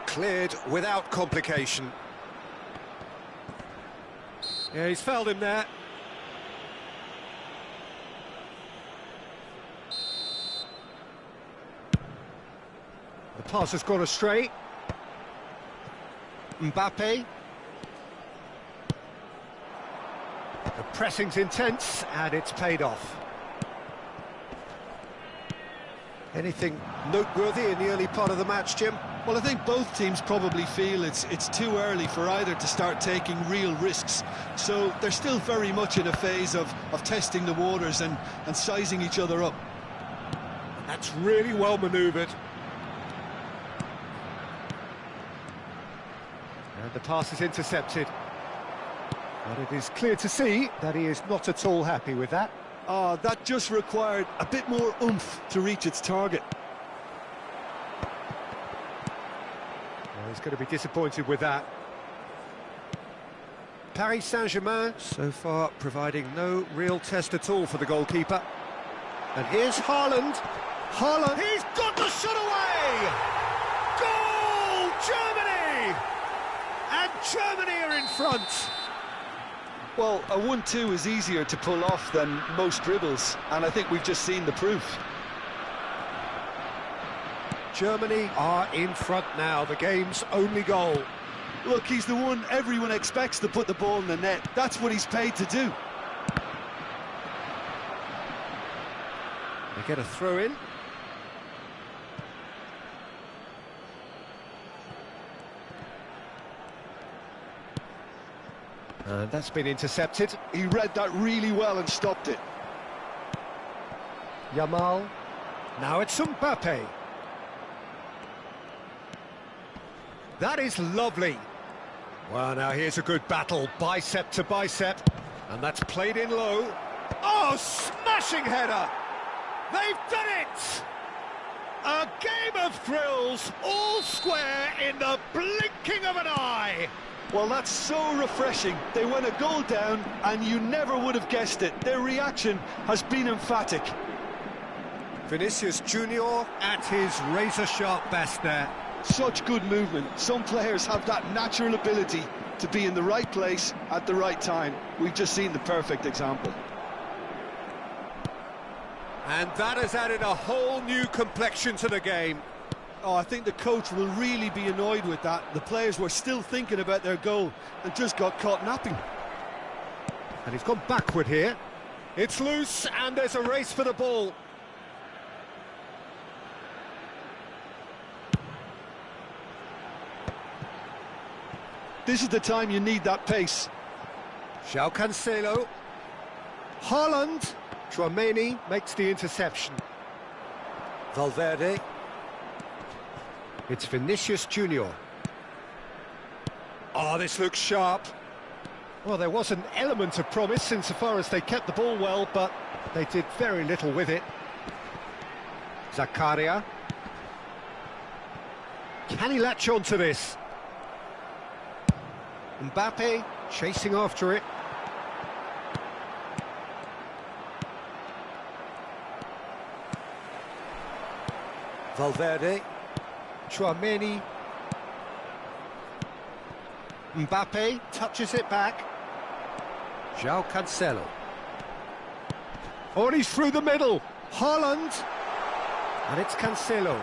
Cleared without complication. Yeah, he's fouled him there. The pass has gone astray. Mbappe. The pressing's intense, and it's paid off. Anything noteworthy in the early part of the match, Jim? Well, I think both teams probably feel it's too early for either to start taking real risks. So they're still very much in a phase of testing the waters and sizing each other up. That's really well manoeuvred. And the pass is intercepted. But it is clear to see that he is not at all happy with that. That just required a bit more oomph to reach its target. Well, he's going to be disappointed with that. Paris Saint-Germain So far, providing no real test at all for the goalkeeper. And here's Haaland. Haaland, he's got the shot away! Goal, Germany! And Germany are in front. Well, a 1-2 is easier to pull off than most dribbles, and I think we've just seen the proof. Germany are in front now, the game's only goal. Look, he's the one everyone expects to put the ball in the net. That's what he's paid to do. They get a throw in. And that's been intercepted. He read that really well and stopped it. Yamal. Now it's Mbappe. That is lovely. Well, now here's a good battle, bicep to bicep. And that's played in low. Oh, smashing header! They've done it! A game of thrills, all square in the blinking of an eye. Well, that's so refreshing. They went a goal down, and you never would have guessed it. Their reaction has been emphatic. Vinicius Junior at his razor-sharp best there. Such good movement. Some players have that natural ability to be in the right place at the right time. We've just seen the perfect example. And that has added a whole new complexion to the game. Oh, I think the coach will really be annoyed with that. The players were still thinking about their goal and just got caught napping. And he's gone backward here. It's loose, and there's a race for the ball. This is the time you need that pace. João Cancelo. Haaland. Thuan-sony makes the interception. Valverde. It's Vinicius Junior. Oh, this looks sharp. Well, there was an element of promise insofar as they kept the ball well, but they did very little with it. Zakaria. Can he latch on to this? Mbappe chasing after it. Valverde. Thuan-sony. Mbappe touches it back. João Cancelo. Oh, and he's through the middle. Haaland. And it's Cancelo.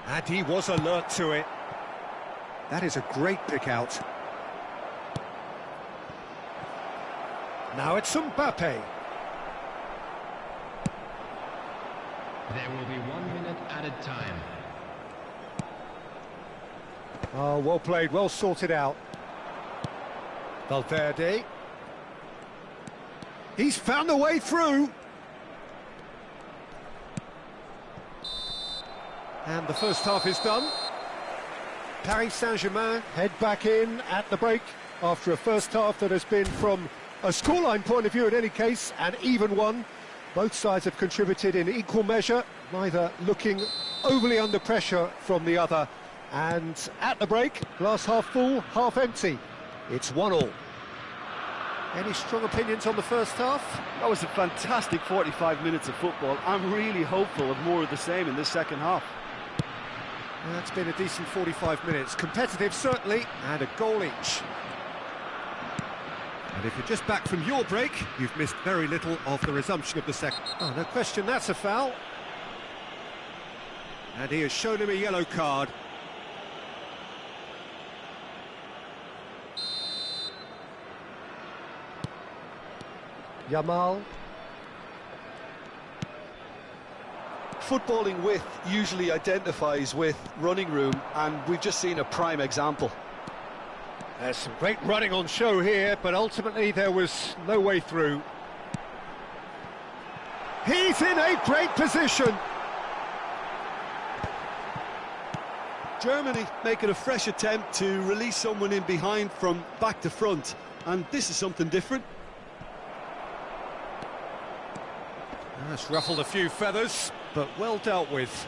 And he was alert to it. That is a great pick out. Now it's Mbappe. There will be 1 minute added time. Oh, well played, well sorted out. Valverde. He's found a way through. And the first half is done. Paris Saint-Germain head back in at the break after a first half that has been, from a scoreline point of view in any case, an even one. Both sides have contributed in equal measure, neither looking overly under pressure from the other. And at the break, glass half full, half empty. It's 1-1. Any strong opinions on the first half? That was a fantastic 45 minutes of football. I'm really hopeful of more of the same in this second half. That's been a decent 45 minutes. Competitive, certainly, and a goal each. And if you're just back from your break, you've missed very little of the resumption of the second. Oh, no question, that's a foul. And he has shown him a yellow card. Yamal. Footballing width usually identifies with running room, and we've just seen a prime example. There's some great running on show here, but ultimately there was no way through. He's in a great position. Germany making a fresh attempt to release someone in behind from back to front, and this is something different. That's ruffled a few feathers, but well dealt with.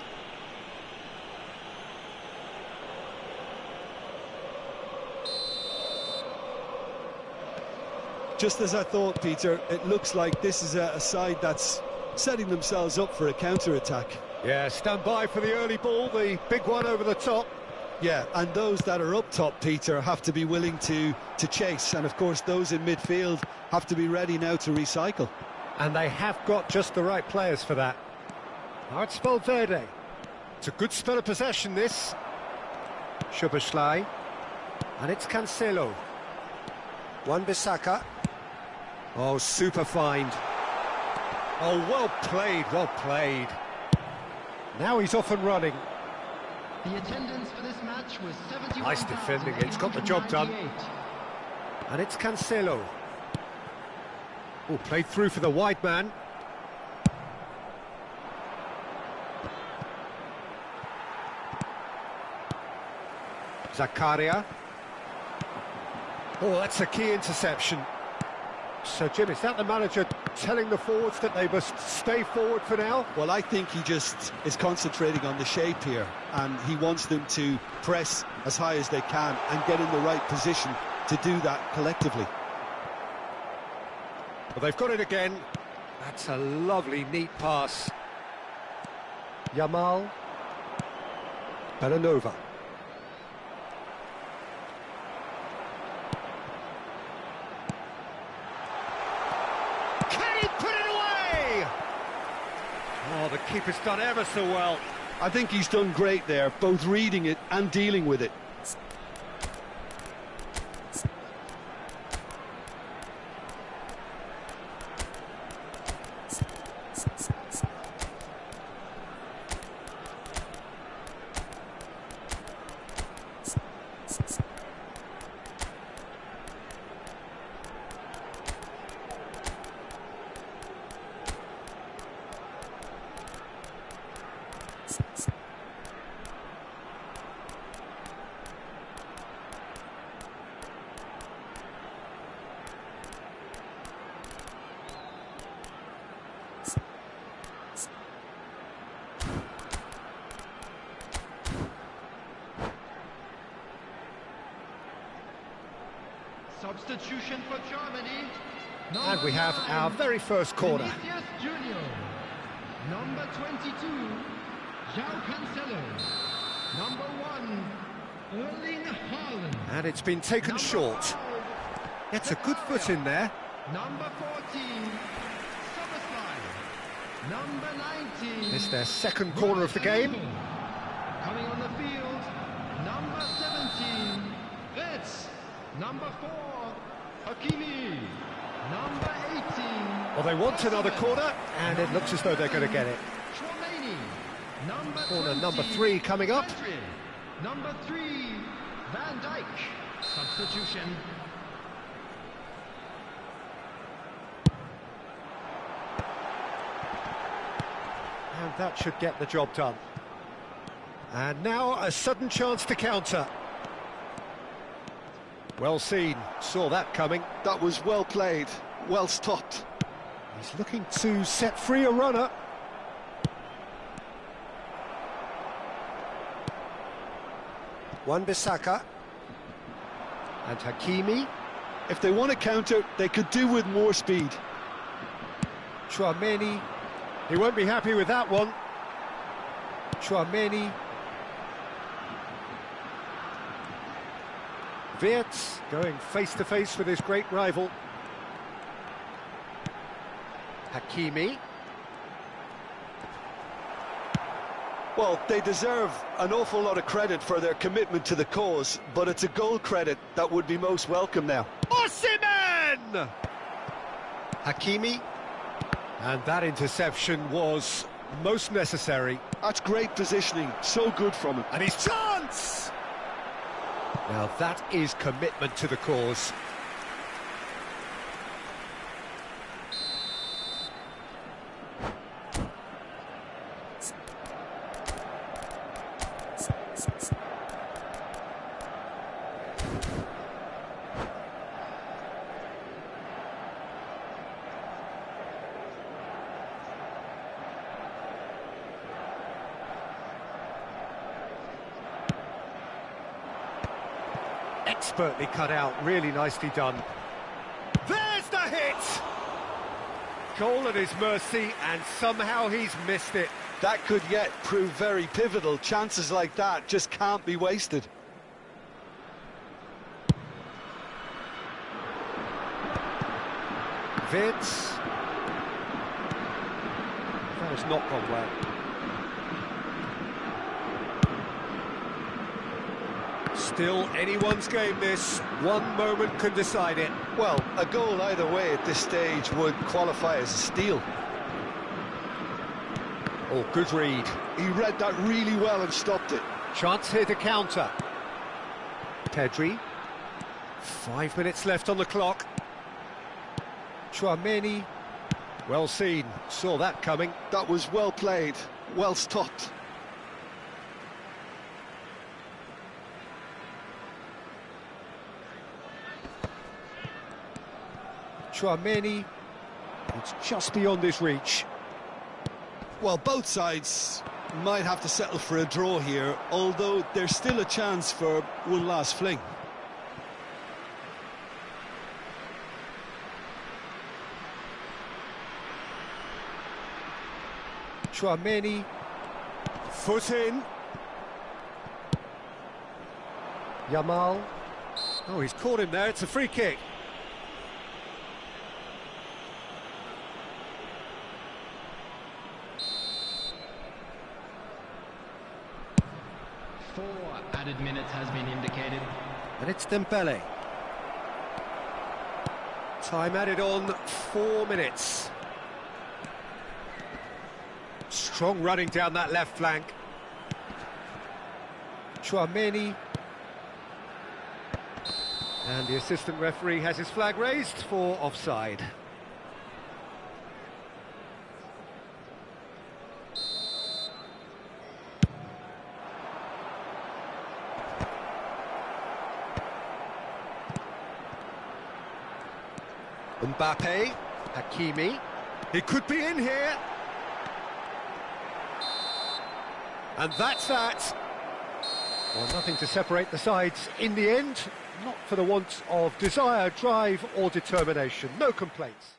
Just as I thought, Peter, it looks like this is a side that's setting themselves up for a counter-attack. Yeah, stand by for the early ball, the big one over the top. Yeah, and those that are up top, Peter, have to be willing to chase, and of course those in midfield have to be ready now to recycle. And they have got just the right players for that. Now it's Valverde. It's a good spell of possession, this. Szoboszlai. And it's Cancelo. Wan-Bissaka. Oh, super find. Oh, well played, well played. Now he's off and running. The attendance for this match was 71,898. Nice defending, it's got the job done. And it's Cancelo. Oh, played through for the wide man. Zakaria. Oh, that's a key interception. So, Jim, is that the manager telling the forwards that they must stay forward for now? Well, I think he just is concentrating on the shape here, and he wants them to press as high as they can and get in the right position to do that collectively. Well, they've got it again. That's a lovely, neat pass. Yamal. Belanova. Can he put it away? Oh, the keeper's done ever so well. I think he's done great there, both reading it and dealing with it. Substitution for Germany. And we have our very first corner. Vinicius Junior. Number 22, João Cancelo. Number 1, Erling Haaland. And it's been taken short. Gets a good foot in there. Number 14, Szoboszlai. Number 19. It's their second corner of the game. Coming on the field, number 17, Reds. Number 4, Hakimi. Number 18. Well, they want another corner, and it looks as though they're going to get it. Chouameni. Number Corner 20, number 3 coming up. Pedri. Number 3, Van Dijk. Substitution. And that should get the job done. And now a sudden chance to counter. Well seen, saw that coming. That was well played, well stopped. He's looking to set free a runner. Wan-Bissaka. And Hakimi. If they want to counter, they could do with more speed. Thuan-sony. He won't be happy with that one. Thuan-sony. Wirtz going face-to-face with his great rival. Hakimi. Well, they deserve an awful lot of credit for their commitment to the cause, but it's a goal credit that would be most welcome now. Osimhen! Hakimi. And that interception was most necessary. That's great positioning, so good from him. And his chance! Now that is commitment to the cause. Expertly cut out, really nicely done. There's the hit! Goal at his mercy, and somehow he's missed it. That could yet prove very pivotal. Chances like that just can't be wasted. Wirtz. That has not gone well. Still anyone's game, this. One moment can decide it. Well, a goal either way at this stage would qualify as a steal. Oh, good read. He read that really well and stopped it. Chance here to counter. Pedri. 5 minutes left on the clock. Thuan-sony. Well seen, saw that coming. That was well played, well stopped. Thuan-sony. It's just beyond his reach. Well, both sides might have to settle for a draw here, although there's still a chance for one last fling. Thuan-sony. Foot in. Yamal. Oh, he's caught him there, it's a free kick. Added minutes has been indicated. And it's Dembele. Time added on, 4 minutes. Strong running down that left flank. Thuan-sony. And the assistant referee has his flag raised for offside. Mbappe, Hakimi, he could be in here. And that's that. Well, nothing to separate the sides in the end, not for the want of desire, drive or determination, no complaints.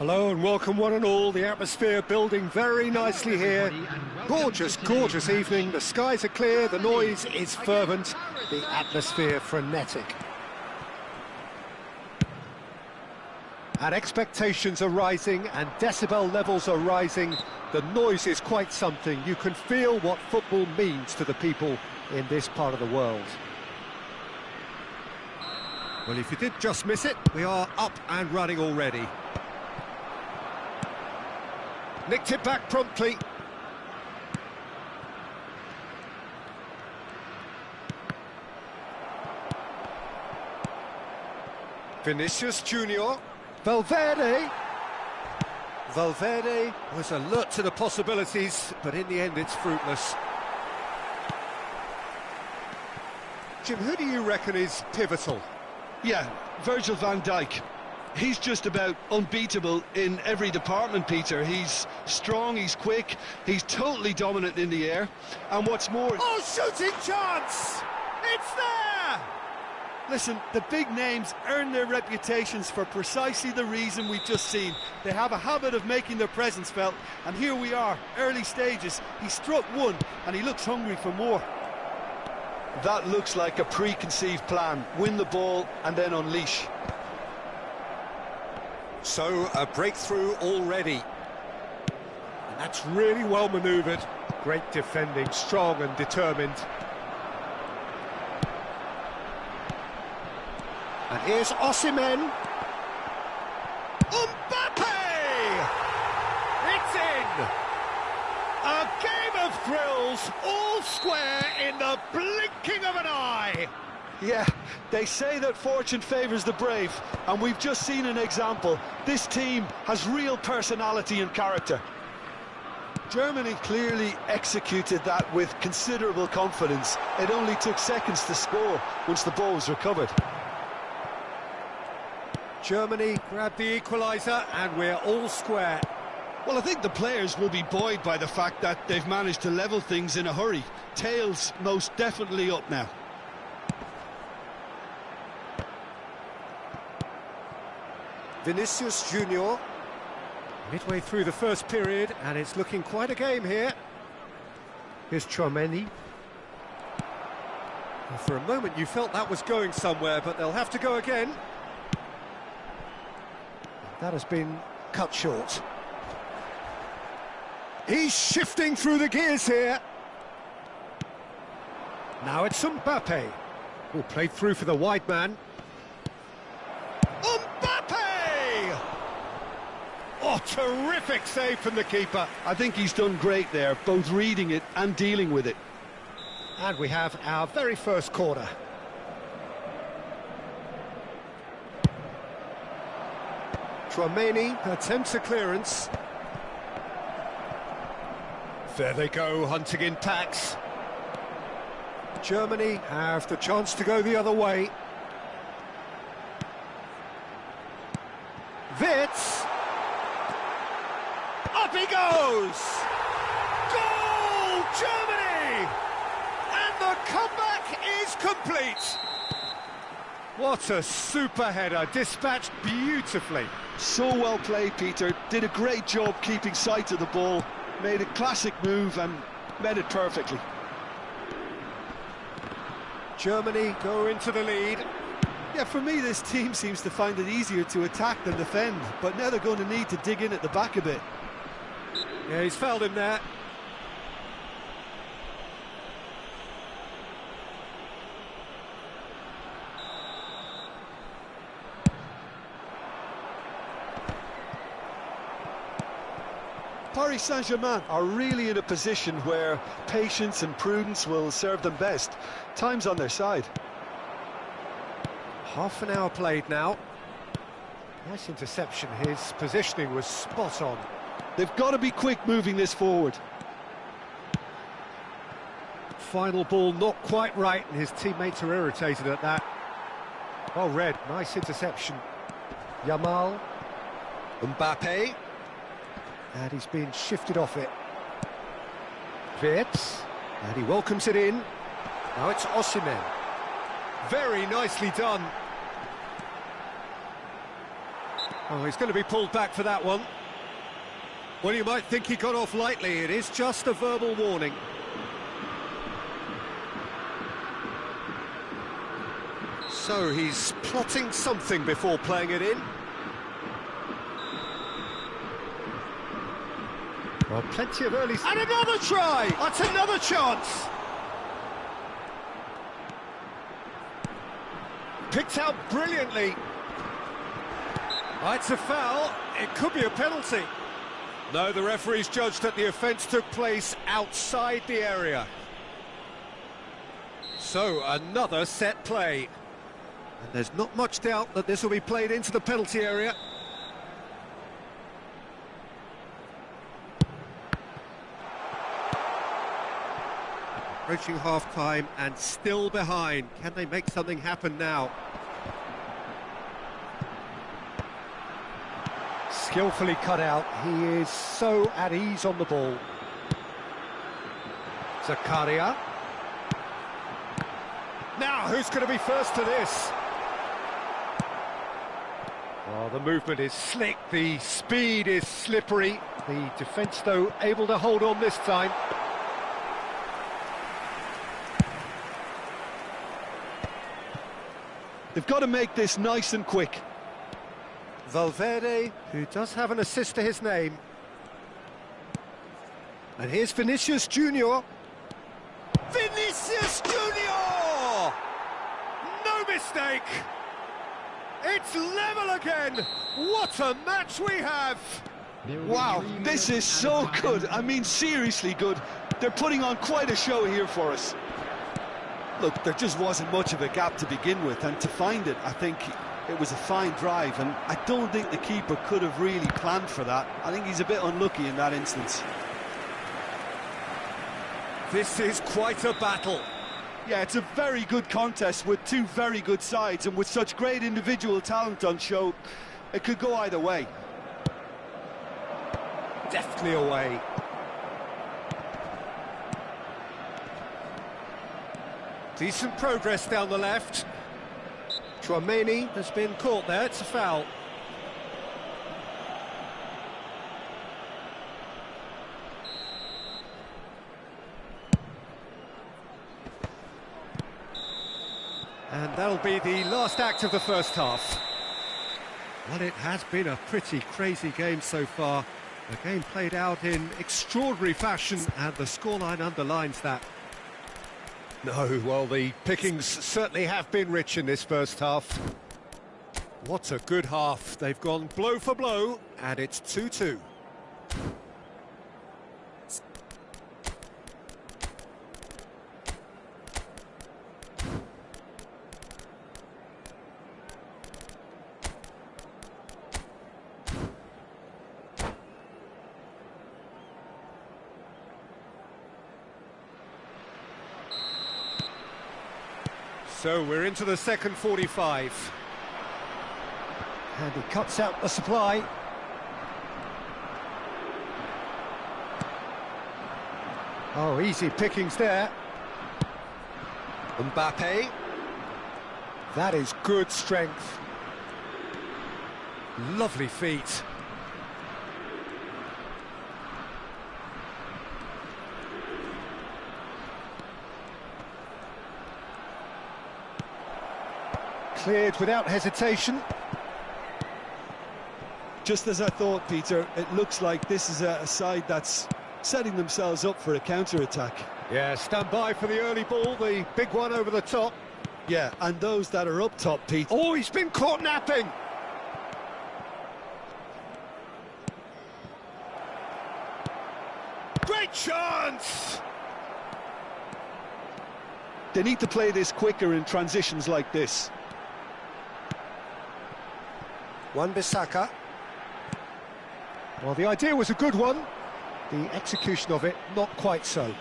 Hello and welcome one and all. The atmosphere building very nicely here. Gorgeous, gorgeous evening. The skies are clear, the noise is fervent, the atmosphere frenetic. And expectations are rising and decibel levels are rising. The noise is quite something. You can feel what football means to the people in this part of the world. Well, if you did just miss it, we are up and running already. Nicked it back promptly. Vinicius Junior. Valverde. Valverde was alert to the possibilities, but in the end it's fruitless. Jim, who do you reckon is pivotal? Yeah, Virgil van Dijk. He's just about unbeatable in every department, Peter. He's strong, he's quick, he's totally dominant in the air. And what's more... Oh, shooting chance! It's there! Listen, the big names earn their reputations for precisely the reason we've just seen. They have a habit of making their presence felt, and here we are, early stages. He struck one, and he looks hungry for more. That looks like a preconceived plan. Win the ball and then unleash. So, a breakthrough already. And that's really well manoeuvred. Great defending, strong and determined. And here's Osimhen. Mbappe! It's in! A game of thrills, all square in the blinking of an eye. Yeah, they say that fortune favours the brave, and we've just seen an example. This team has real personality and character. Germany clearly executed that with considerable confidence. It only took seconds to score once the ball was recovered. Germany grabbed the equaliser, and we're all square. Well, I think the players will be buoyed by the fact that they've managed to level things in a hurry. Tails most definitely up now. Vinicius Junior. Midway through the first period, and it's looking quite a game here. Here's thuan-sony. Well, for a moment you felt that was going somewhere, but they'll have to go again. That has been cut short. He's shifting through the gears here. Now it's Mbappe, who played through for the wide man. Mbappe! Oh, terrific save from the keeper. I think he's done great there, both reading it and dealing with it. And we have our very first corner. thuan-sony attempts a clearance. There they go, hunting in packs. Germany have the chance to go the other way. Wirtz. Up he goes! Goal, Germany! And the comeback is complete. What a super header, dispatched beautifully. So well played, Peter. Did a great job keeping sight of the ball. Made a classic move and met it perfectly. Germany go into the lead. Yeah, for me, this team seems to find it easier to attack than defend, but now they're going to need to dig in at the back a bit. Yeah, he's fouled him there. Paris Saint-Germain are really in a position where patience and prudence will serve them best. Time's on their side. Half an hour played now. Nice interception. His positioning was spot on. They've got to be quick moving this forward. Final ball not quite right, and his teammates are irritated at that. Well read, nice interception. Yamal. Mbappe. And he's been shifted off it. Wirtz. And he welcomes it in. Now it's Osimhen. Very nicely done. Oh, he's going to be pulled back for that one. Well, you might think he got off lightly. It is just a verbal warning. So he's plotting something before playing it in. Well, plenty of early... And another try! That's another chance! Picked out brilliantly. Oh, it's a foul. It could be a penalty. No, the referee's judged that the offence took place outside the area. So, another set play. And there's not much doubt that this will be played into the penalty area. Approaching half-time and still behind. Can they make something happen now? Skillfully cut out. He is so at ease on the ball. Zakaria. Now, who's going to be first to this? Well, the movement is slick, the speed is slippery. The defence, though, able to hold on this time. They've got to make this nice and quick. Valverde, who does have an assist to his name. And here's Vinicius Junior. Vinicius Junior! No mistake! It's level again! What a match we have! Wow, this is so good. I mean, seriously good. They're putting on quite a show here for us. Look, there just wasn't much of a gap to begin with, and to find it, I think it was a fine drive, and I don't think the keeper could have really planned for that. I think he's a bit unlucky in that instance. This is quite a battle. Yeah, it's a very good contest with two very good sides, and with such great individual talent on show, it could go either way. Deftly away. Decent progress down the left. Thuan-sony has been caught there, it's a foul. And that'll be the last act of the first half. Well, it has been a pretty crazy game so far. The game played out in extraordinary fashion, and the scoreline underlines that. No, well, the pickings certainly have been rich in this first half. What a good half. They've gone blow for blow, and it's 2-2. So we're into the second 45. And he cuts out the supply. Oh, easy pickings there. Mbappe. That is good strength. Lovely feet. Cleared without hesitation. Just as I thought, Peter, it looks like this is a side that's setting themselves up for a counter-attack. Yeah, stand by for the early ball, the big one over the top. Yeah, and those that are up top, Pete. Oh, he's been caught napping! Great chance! They need to play this quicker in transitions like this. Wan-Bissaka. Well, the idea was a good one. The execution of it, not quite so.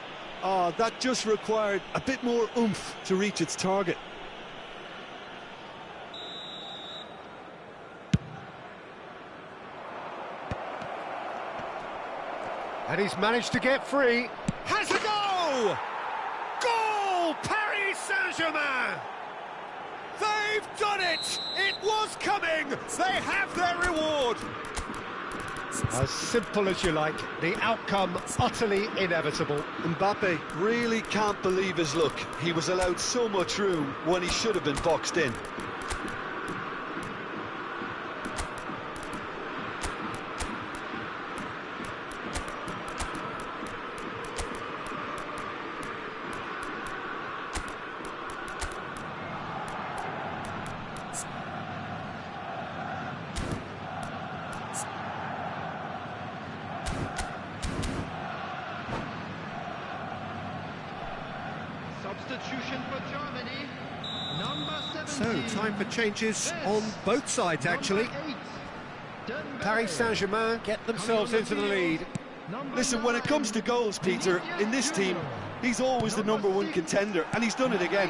That just required a bit more oomph to reach its target. And he's managed to get free. Has a goal! Goal! Paris Saint-Germain! They've done it! It was coming! They have their reward! As simple as you like, the outcome utterly inevitable. Mbappe really can't believe his luck. He was allowed so much room when he should have been boxed in. Substitution for Germany, number 17. So, time for changes on both sides, actually. Paris Saint-Germain get themselves into the lead. Listen, when it comes to goals, Peter, in this team, he's always the #1 contender, and he's done it again.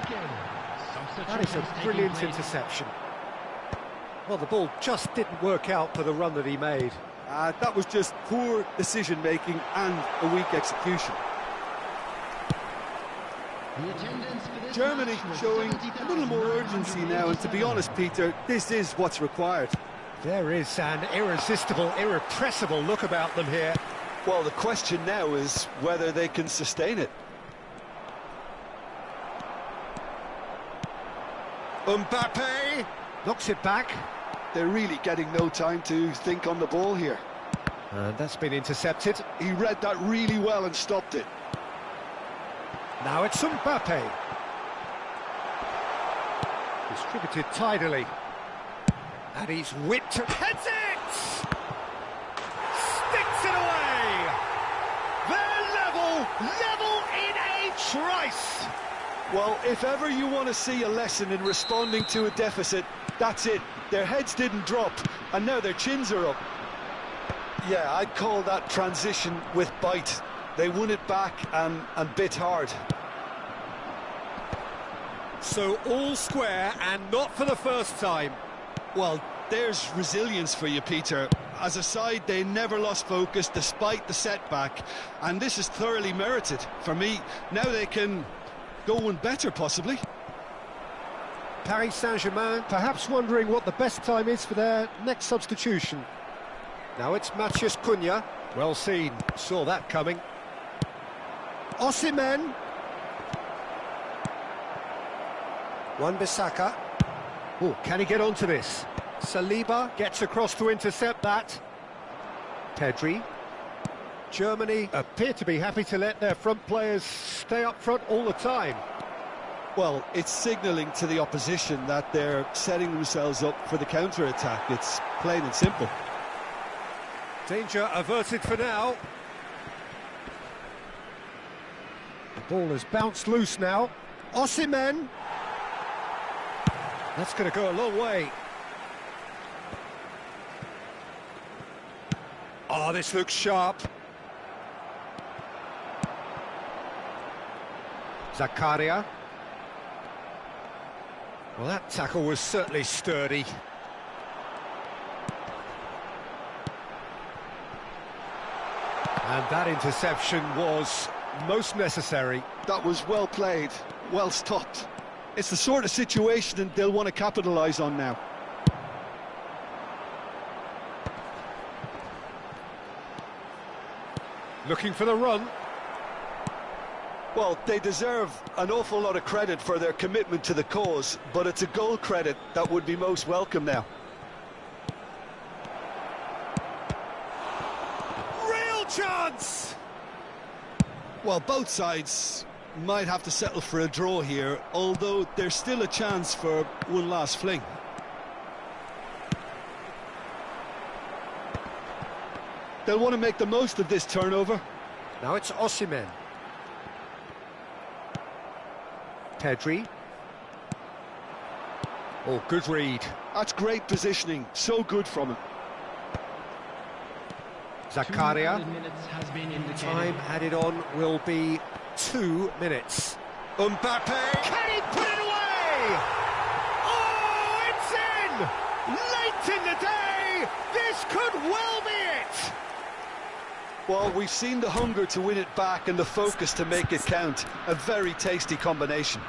That is a brilliant interception. Well, the ball just didn't work out for the run that he made. That was just poor decision-making and a weak execution. Germany showing a little more urgency now, and to be honest, Peter, this is what's required. There is an irresistible, irrepressible look about them here. Well, the question now is whether they can sustain it. Mbappe knocks it back. They're really getting no time to think on the ball here. And that's been intercepted. He read that really well and stopped it. Now it's Mbappe. Distributed tidily. And he's whipped. Heads it! Sticks it away! They're level in a trice! Well, if ever you want to see a lesson in responding to a deficit, that's it. Their heads didn't drop, and now their chins are up. Yeah, I'd call that transition with bite. They won it back and bit hard. So all square, and not for the first time. Well, there's resilience for you, Peter. As a side, they never lost focus despite the setback, and this is thoroughly merited. For me, now they can go one better, possibly. Paris Saint-Germain perhaps wondering what the best time is for their next substitution. Now it's Matheus Cunha. Well seen, saw that coming. Osimhen. Wan-Bissaka. Oh, can he get onto this? Saliba gets across to intercept that. Pedri. Germany appear to be happy to let their front players stay up front all the time. Well, it's signalling to the opposition that they're setting themselves up for the counter-attack. It's plain and simple. Danger averted for now. The ball has bounced loose now. Osimhen. That's going to go a long way. Oh, this looks sharp. Zakaria. Well, that tackle was certainly sturdy. And that interception was most necessary. That was well played, well stopped. It's the sort of situation that they'll want to capitalise on now. Looking for the run. Well, they deserve an awful lot of credit for their commitment to the cause, but it's a goal credit that would be most welcome now. Real chance! Well, both sides might have to settle for a draw here, although there's still a chance for one last fling. They'll want to make the most of this turnover. Now it's Osimhen. Pedri. Oh, good read. That's great positioning, so good from him. Zakaria. Has been Time added on will be 2 minutes. Mbappe. Can he put it away? Oh, it's in! Late in the day! This could well be it! Well, we've seen the hunger to win it back and the focus to make it count. A very tasty combination.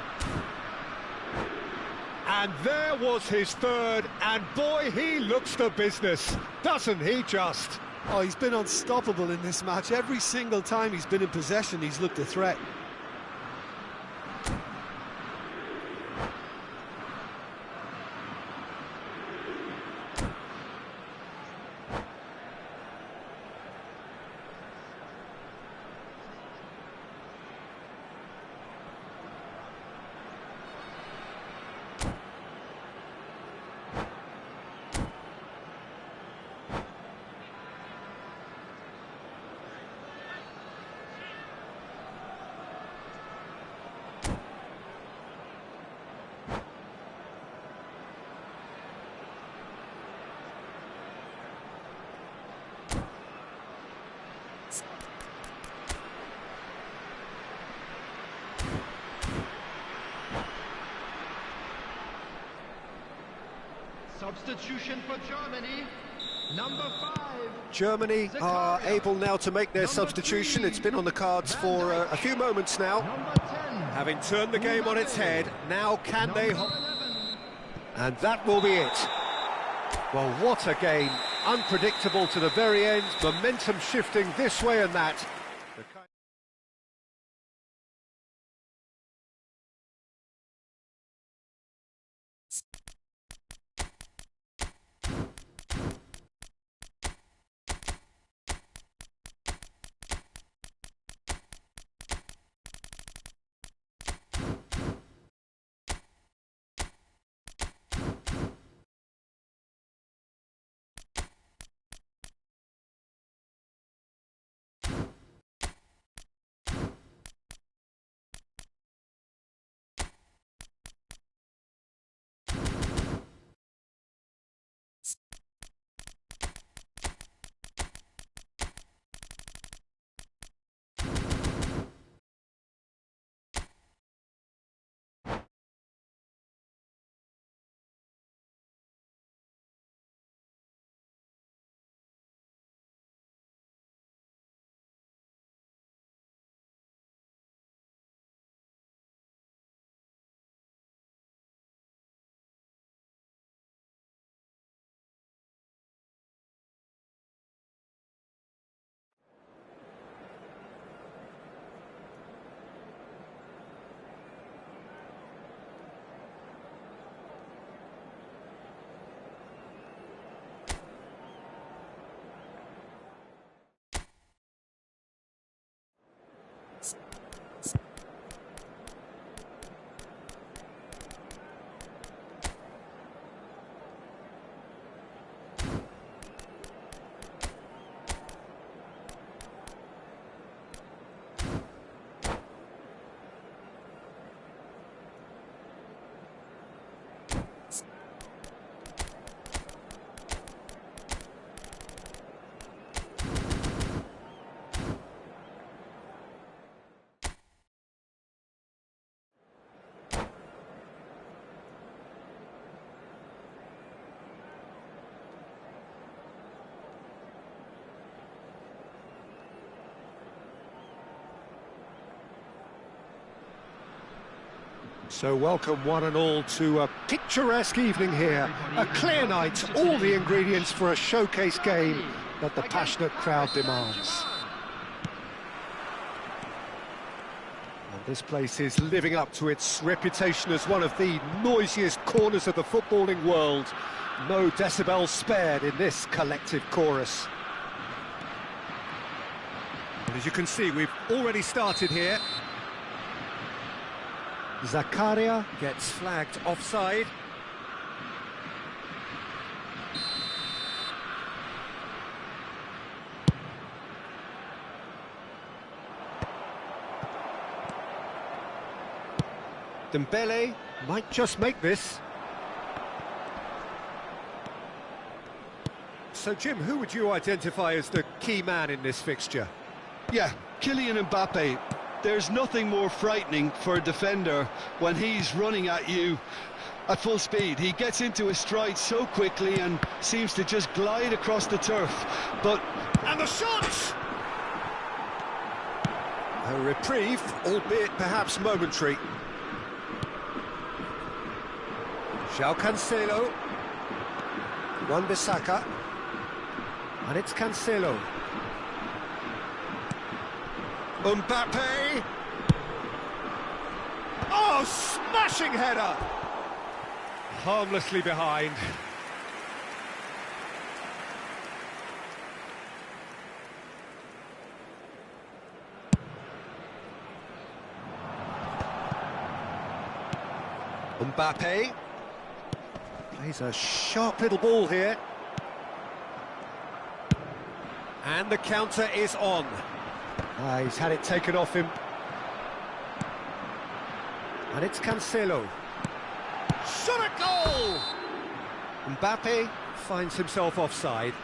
And there was his third, and boy, he looks the business, doesn't he just? Oh, he's been unstoppable in this match. Every single time he's been in possession, he's looked a threat. Substitution for Germany, number 5. Germany are able now to make their substitution. It's been on the cards for a few moments now. Number 10. Having turned the game on its head, now can they... Number 11. And that will be it. Well, what a game. Unpredictable to the very end, momentum shifting this way and that. So welcome one and all to a picturesque evening here, a clear night, all the ingredients for a showcase game that the passionate crowd demands. And this place is living up to its reputation as one of the noisiest corners of the footballing world. No decibels spared in this collective chorus. And as you can see, we've already started here. Zakaria gets flagged offside. Dembele might just make this. So, Jim, who would you identify as the key man in this fixture? Yeah, Kylian Mbappe. There's nothing more frightening for a defender when he's running at you at full speed. He gets into his stride so quickly and seems to just glide across the turf. And the shot! A reprieve, albeit perhaps momentary. João Cancelo. Wan-Bissaka. And it's Cancelo. Mbappe. Oh, smashing header! Harmlessly behind. Mbappe. Plays a sharp little ball here. And the counter is on. He's had it taken off him. And it's Cancelo. Shot a goal! Mbappe finds himself offside.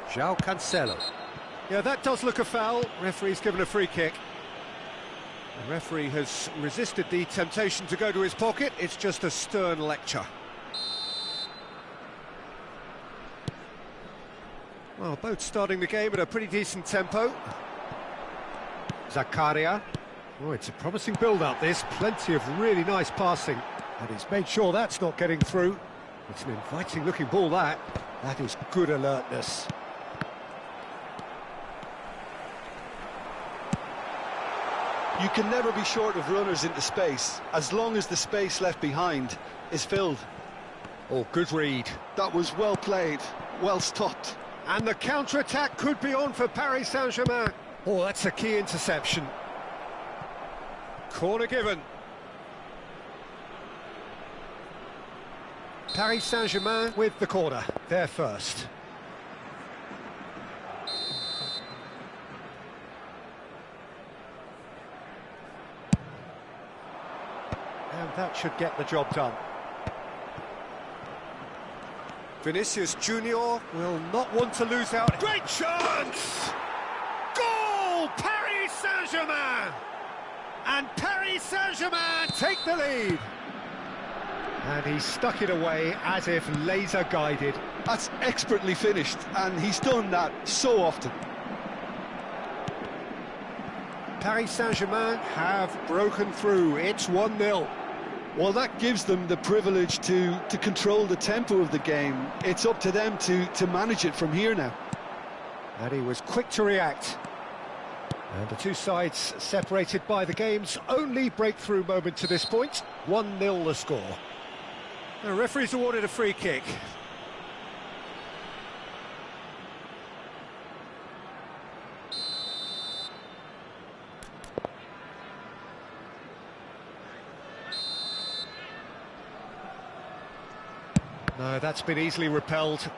João Cancelo. Yeah, that does look a foul. Referee's given a free kick. The referee has resisted the temptation to go to his pocket. It's just a stern lecture. Well, both starting the game at a pretty decent tempo. Zakaria. Oh, it's a promising build-up, this. Plenty of really nice passing. And he's made sure that's not getting through. It's an inviting-looking ball, that. That is good alertness. You can never be short of runners into space, as long as the space left behind is filled. Oh, good read. That was well played, well stopped. And the counter-attack could be on for Paris Saint-Germain. Oh, that's a key interception. Corner given. Paris Saint-Germain with the corner. They're first. And that should get the job done. Vinicius Junior will not want to lose out. Great chance! Goal! Paris Saint-Germain! And Paris Saint-Germain take the lead. And he stuck it away as if laser-guided. That's expertly finished, and he's done that so often. Paris Saint-Germain have broken through. It's 1-0. Well, that gives them the privilege to control the tempo of the game. It's up to them to manage it from here now. And he was quick to react. And the two sides separated by the game's only breakthrough moment to this point. 1-0 the score. The referee's awarded a free kick. No, that's been easily repelled.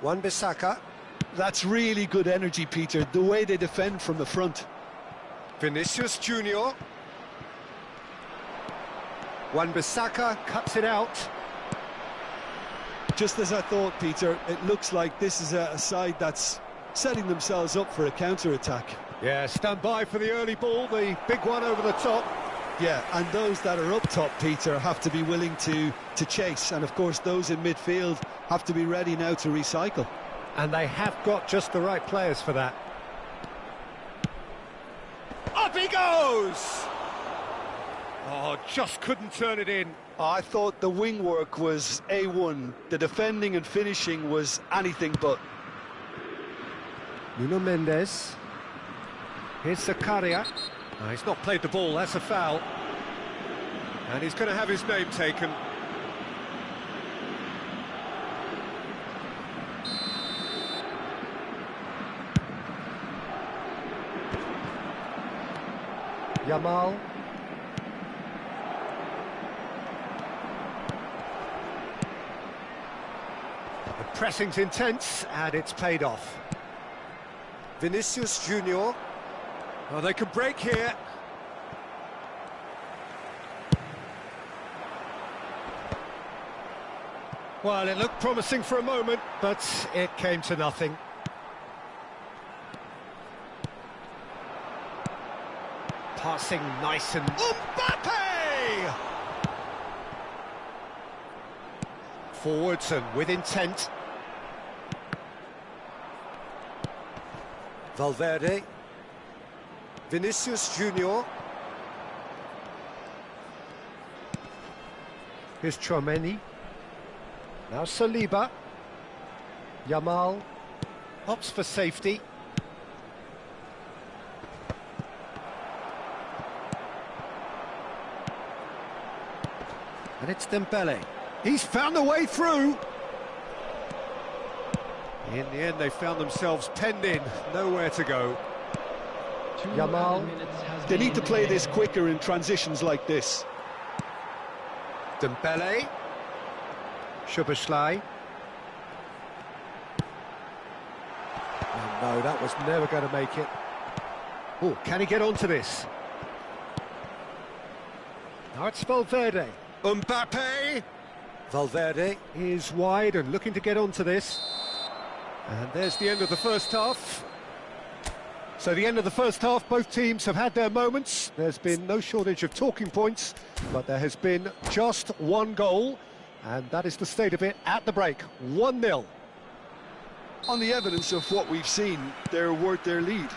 Wan-Bissaka. That's really good energy, Peter, the way they defend from the front. Vinicius Junior. Wan-Bissaka cuts it out. Just as I thought, Peter, it looks like this is a side that's setting themselves up for a counter-attack. Yeah, stand by for the early ball, the big one over the top. Yeah, and those that are up top, Peter, have to be willing to chase. And, of course, those in midfield have to be ready now to recycle. And they have got just the right players for that. Up he goes! Oh, just couldn't turn it in. I thought the wing work was A1. The defending and finishing was anything but. Nuno Mendes. Here's Zakaria. No, he's not played the ball, that's a foul. And he's going to have his name taken. Yamal. The pressing's intense, and it's paid off. Vinicius Junior. Oh, they can break here. Well, it looked promising for a moment, but it came to nothing. Passing nice and... Mbappe! Forwards and with intent. Valverde. Vinicius Junior. Here's Thuan-sony. Now Saliba. Yamal opts for safety. And it's Dembele. He's found a way through. In the end, they found themselves penned in, nowhere to go. Yamal. They need to play this quicker in transitions like this. Dembele. Szoboszlai. Oh, no, that was never going to make it. Oh, can he get onto this? Now it's Valverde. Mbappe. Valverde. Is wide and looking to get onto this. And there's the end of the first half. So the end of the first half, both teams have had their moments. There's been no shortage of talking points, but there has been just one goal, and that is the state of it at the break, 1-0. On the evidence of what we've seen, they're worth their lead.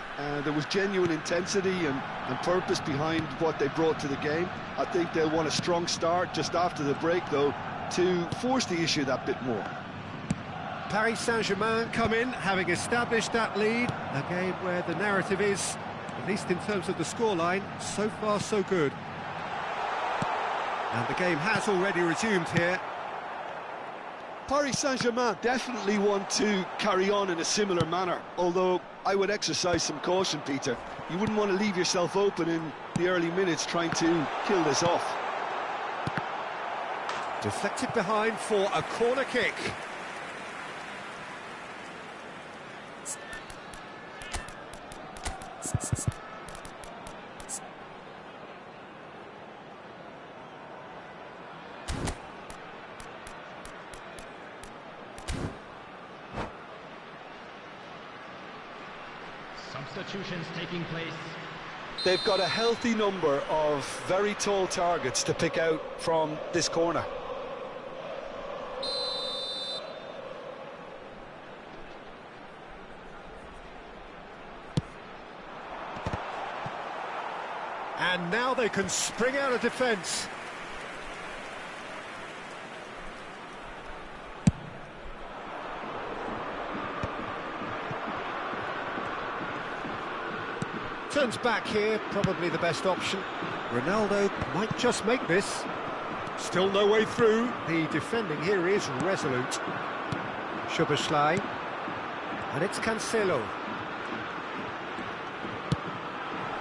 There was genuine intensity and purpose behind what they brought to the game. I think they'll want a strong start just after the break, though, to force the issue that bit more. Paris Saint-Germain come in, having established that lead. A game where the narrative is, at least in terms of the scoreline, so far so good. And the game has already resumed here. Paris Saint-Germain definitely want to carry on in a similar manner, although I would exercise some caution, Peter. You wouldn't want to leave yourself open in the early minutes trying to kill this off. Deflected behind for a corner kick. Substitutions taking place. They've got a healthy number of very tall targets to pick out from this corner. And now they can spring out of defence. Turns back here, probably the best option. Ronaldo might just make this. Still no way through. The defending here is resolute. Szoboszlai. And it's Cancelo.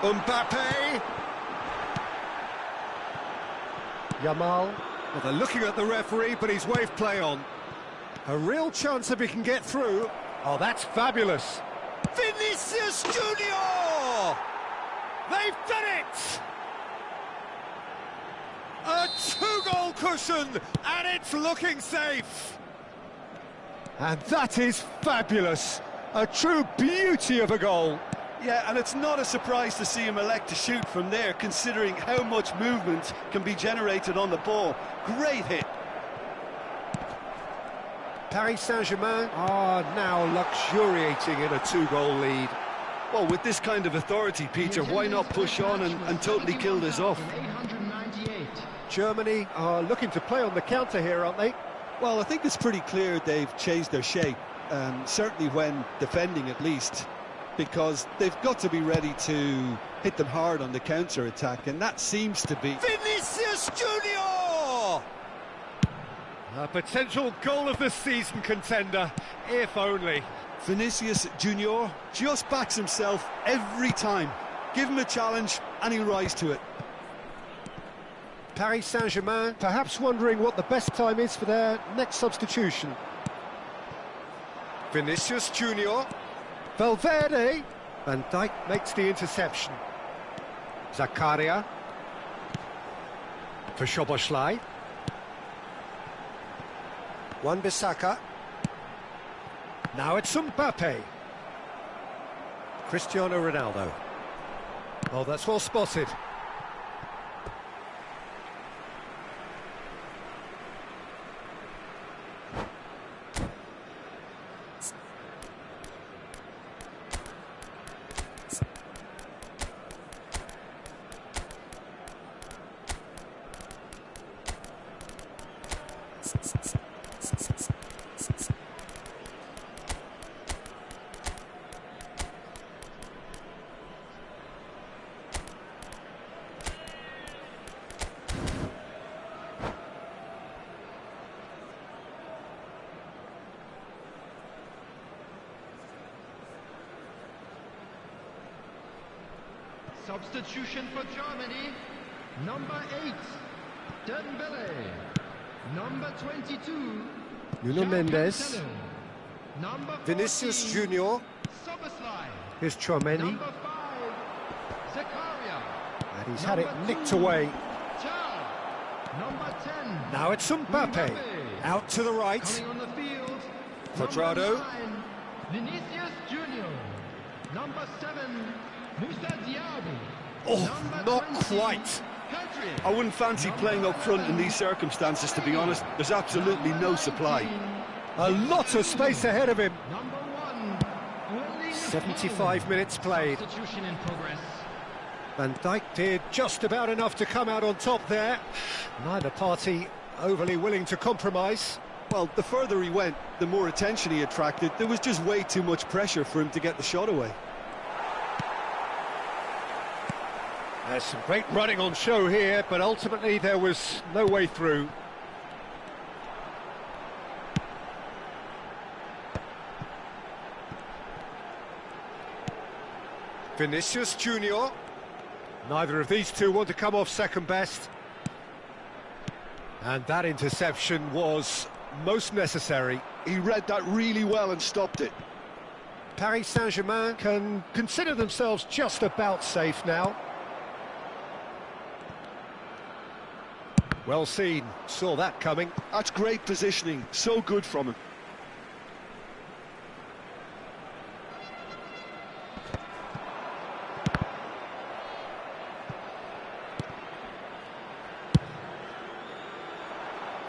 Mbappe. Yamal. Well, they're looking at the referee, but he's waved play on. A real chance if he can get through. Oh, that's fabulous. Vinicius Junior! They've done it! A two-goal cushion, and it's looking safe. And that is fabulous. A true beauty of a goal. Yeah, and it's not a surprise to see him elect to shoot from there, considering how much movement can be generated on the ball. Great hit. Paris Saint-Germain are now luxuriating in a two-goal lead. Well, with this kind of authority, Peter, why not push on and totally kill this off? 898. Germany are looking to play on the counter here, aren't they? Well, I think it's pretty clear they've changed their shape, certainly when defending at least, because they've got to be ready to hit them hard on the counter-attack, and that seems to be... Vinicius Junior! A potential goal of the season contender, if only. Vinicius Junior just backs himself every time. Give him a challenge and he'll rise to it. Paris Saint-Germain perhaps wondering what the best time is for their next substitution. Vinicius Junior. Valverde. Van Dijk makes the interception. Zakaria. For Szoboszlai. Wan-Bissaka. Now it's Mbappe. Cristiano Ronaldo. Oh, that's well spotted. Substitution for Germany. Number 8, Dembele. Number 22, Nuno João Mendes. Cancelo. Number 14, Vinicius Junior. Szoboszlai. Here's Chouameni, Number 5, Zakaria. and he's had it Number nicked 2, away. Thiaw. Number 10, Now it's Mbappe. Out to the right. coming on the field. Cuadrado. Number 9, Vinicius Junior. Number 7, Moussa Diaby. Oh, Number not 20, quite. Pedri. I wouldn't fancy playing up front in these circumstances, to be honest. There's absolutely no supply. A lot of space ahead of him. Number 1, Erling 75 Haaland. minutes played. Substitution in progress. Van Dijk did just about enough to come out on top there. Neither party overly willing to compromise. Well, the further he went, the more attention he attracted. There was just way too much pressure for him to get the shot away. There's some great running on show here, but ultimately there was no way through. Vinicius Junior. Neither of these two want to come off second best. And that interception was most necessary. He read that really well and stopped it. Paris Saint-Germain can consider themselves just about safe now. Well seen, saw that coming. That's great positioning, so good from him.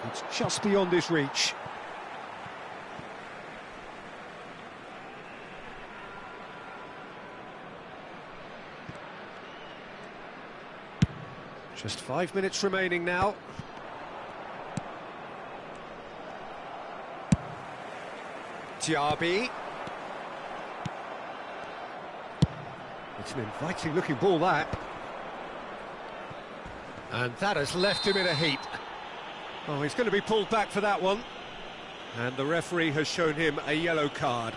It's just beyond his reach. Just 5 minutes remaining now. Diaby. It's an inviting looking ball, that. And that has left him in a heap. Oh, he's going to be pulled back for that one. And the referee has shown him a yellow card.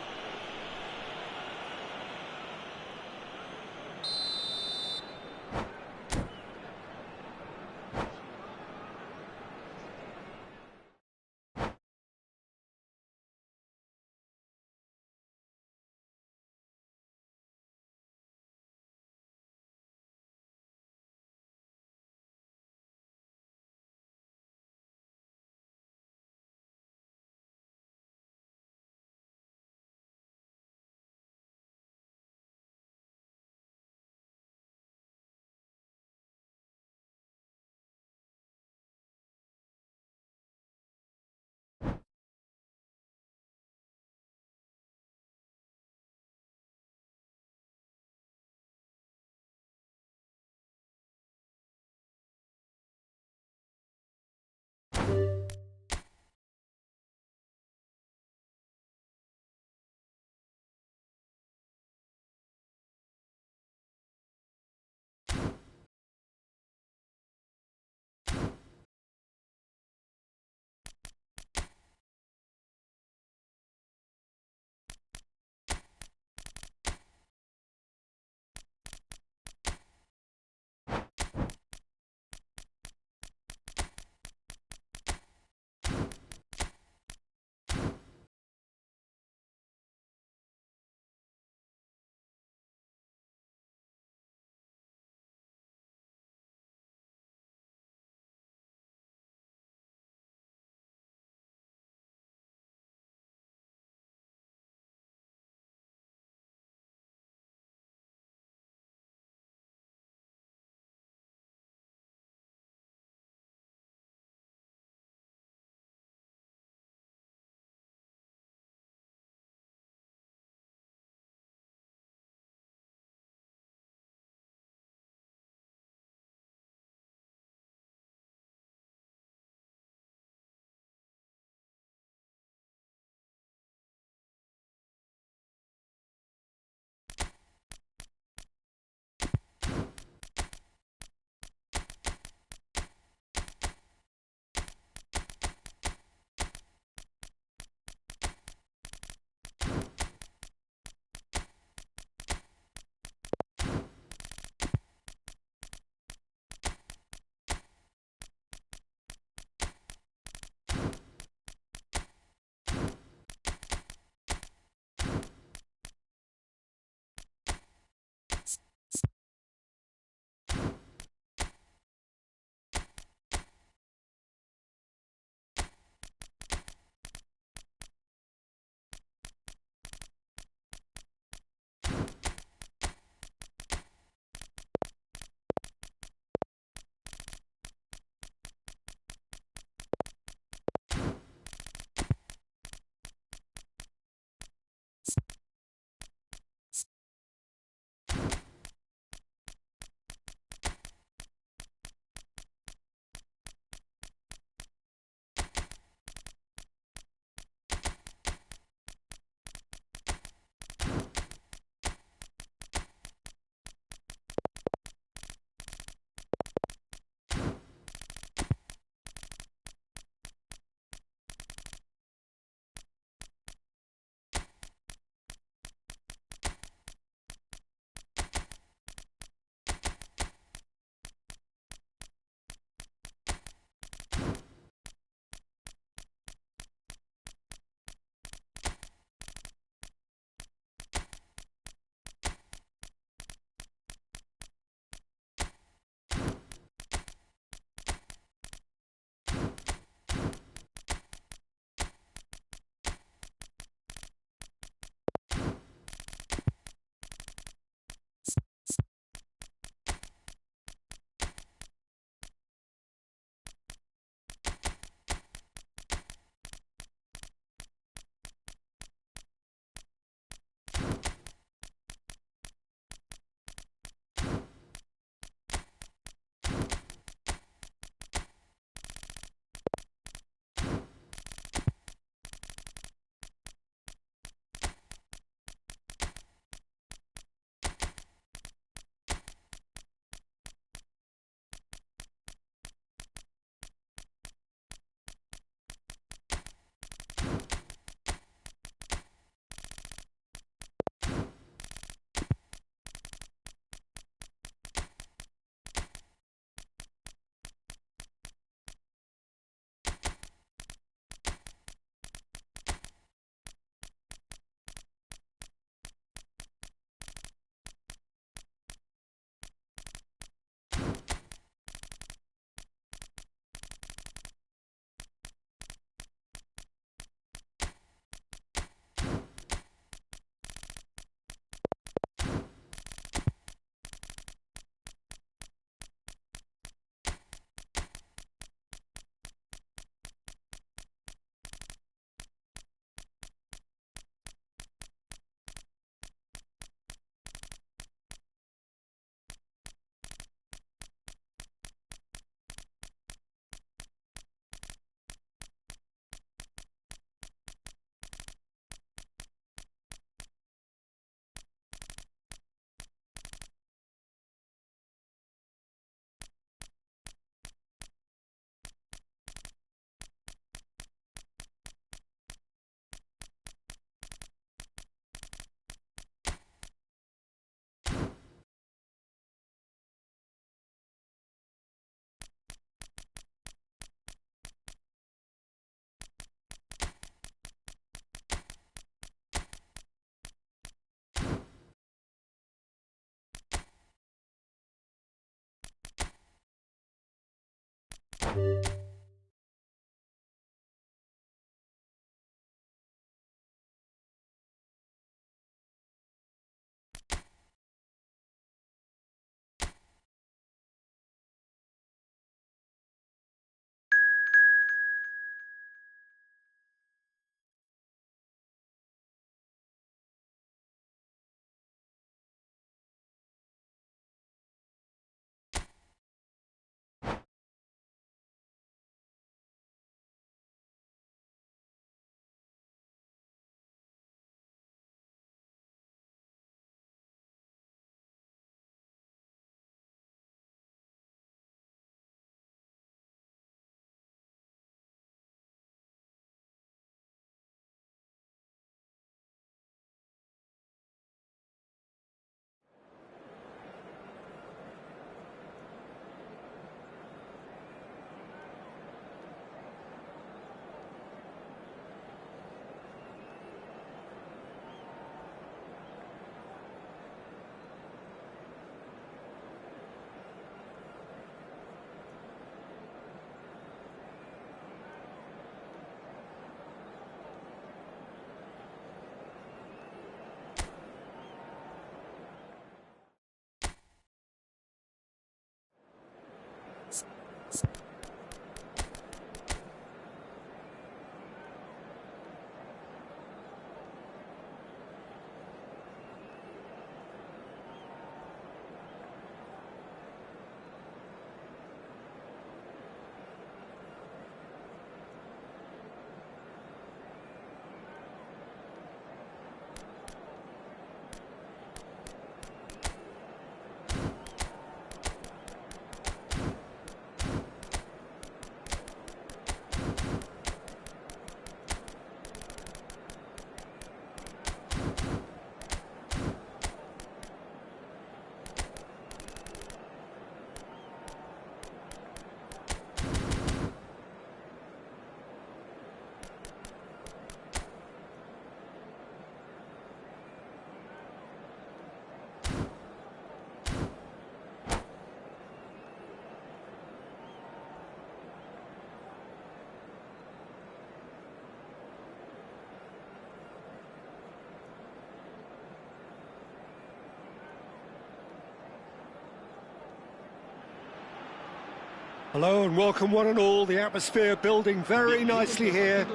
Hello and welcome one and all. The atmosphere building very nicely here.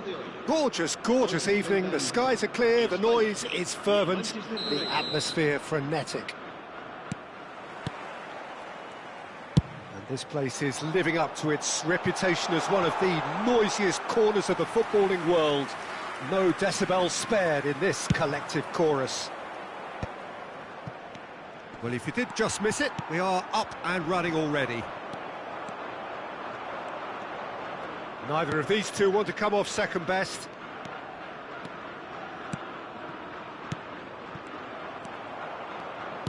Gorgeous, gorgeous evening. The skies are clear, the noise is fervent, the atmosphere frenetic. And this place is living up to its reputation as one of the noisiest corners of the footballing world. No decibels spared in this collective chorus. Well, if you did just miss it, we are up and running already. Neither of these two want to come off second best.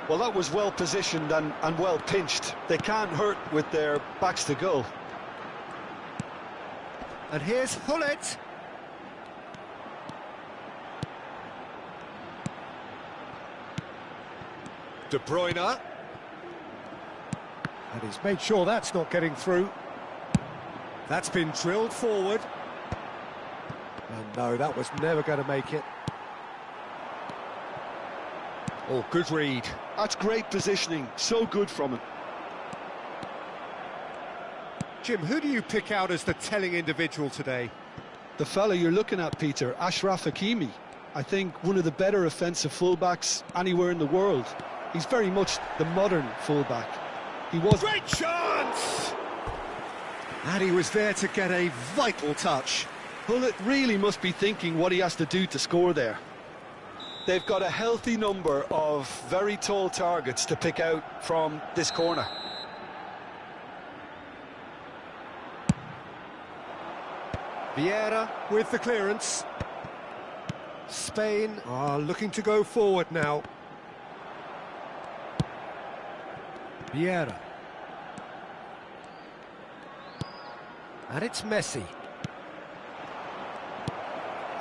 Well, that was well positioned and well pinched. They can't hurt with their backs to goal. And here's Hullet. De Bruyne. And he's made sure that's not getting through. That's been drilled forward. And no, that was never going to make it. Oh, good read. That's great positioning, so good from him. Jim, who do you pick out as the telling individual today? The fella you're looking at, Peter, Ashraf Hakimi. I think one of the better offensive fullbacks anywhere in the world. He's very much the modern fullback. He was... Great chance! And he was there to get a vital touch. Hullet really must be thinking what he has to do to score there. They've got a healthy number of very tall targets to pick out from this corner. Vieira with the clearance. Spain are looking to go forward now. Vieira. And it's Messi.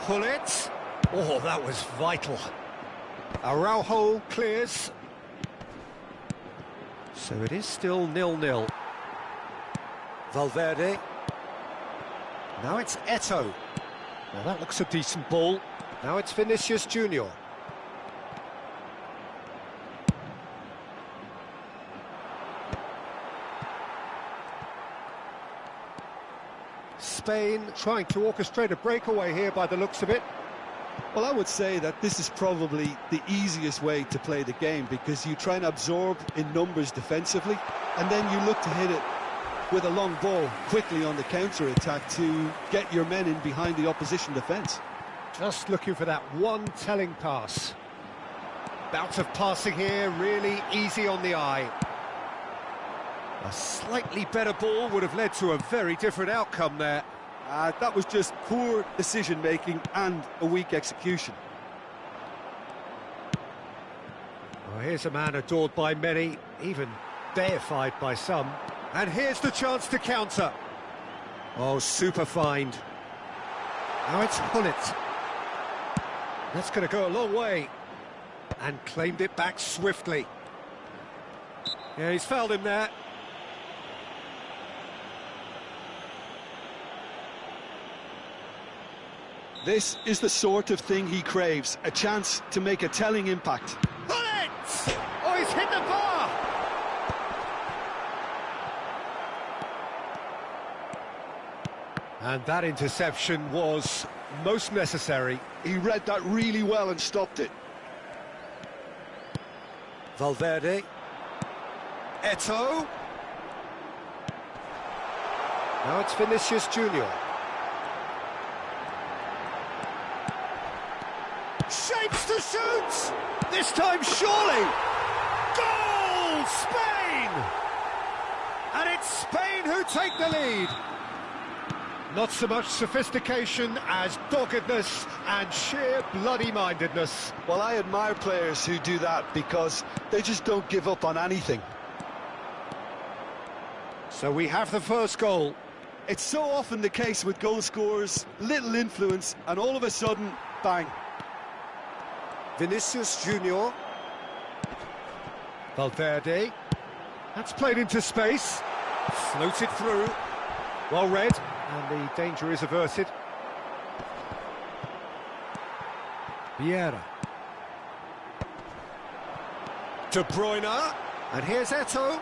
Hullet. Oh, that was vital. Araujo clears. So it is still 0-0. Valverde. Now it's Eto'o. Well, that looks a decent ball. Now it's Vinicius Junior. Spain Trying to orchestrate a breakaway here by the looks of it. Well, I would say that this is probably the easiest way to play the game, because you try and absorb in numbers defensively, and then you look to hit it with a long ball quickly on the counter-attack to get your men in behind the opposition defence. Just looking for that one telling pass. Bout of passing here, really easy on the eye. A slightly better ball would have led to a very different outcome there. That was just poor decision-making and a weak execution. Well, here's a man adored by many, even deified by some. And here's the chance to counter. Oh, super find. Now it's Hullet. That's going to go a long way. And claimed it back swiftly. Yeah, he's fouled him there. This is the sort of thing he craves, a chance to make a telling impact. Hullet! Oh, he's hit the bar! And that interception was most necessary. He read that really well and stopped it. Valverde. Eto'o. Now it's Vinicius Junior. Shapes to shoot! This time surely! Goal! Spain! And it's Spain who take the lead. Not so much sophistication as doggedness and sheer bloody-mindedness. Well, I admire players who do that, because they just don't give up on anything. So we have the first goal. It's so often the case with goal scorers, little influence, and all of a sudden, bang. Vinicius Junior. Valverde. That's played into space. Floated through. Well read. And the danger is averted. Vieira. De Bruyne. And here's Eto'o.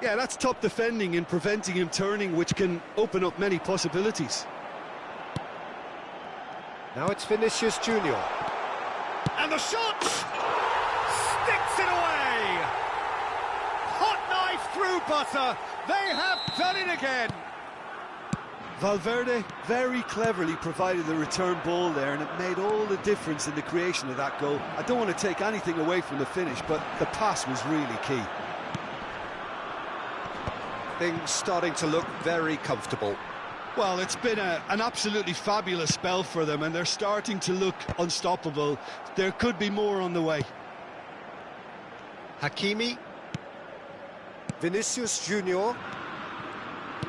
Yeah, that's top defending and preventing him turning, which can open up many possibilities. Now it's Vinicius Junior. And the shot! Sticks it away! Hot knife through butter. They have done it again. Valverde very cleverly provided the return ball there, and it made all the difference in the creation of that goal. I don't want to take anything away from the finish, but the pass was really key. Things starting to look very comfortable. Well, it's been an absolutely fabulous spell for them, and they're starting to look unstoppable. There could be more on the way. Hakimi. Vinicius Junior.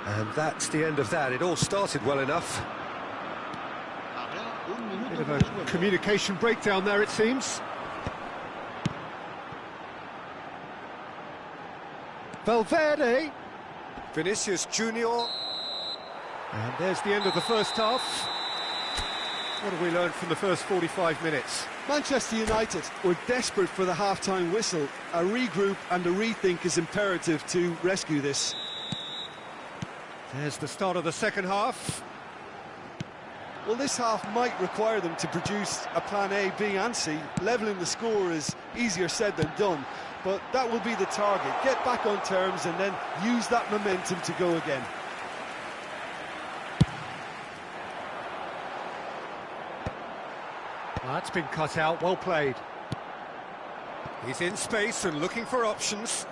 And that's the end of that. It all started well enough. Bit of a communication breakdown there, it seems. Valverde. Vinicius Junior. And there's the end of the first half. What have we learned from the first 45 minutes? Manchester United were desperate for the half-time whistle. A regroup and a rethink is imperative to rescue this. There's the start of the second half. Well, this half might require them to produce a plan A, B and C. Levelling the score is easier said than done, but that will be the target. Get back on terms and then use that momentum to go again. Well, that's been cut out, well played. He's in space and looking for options.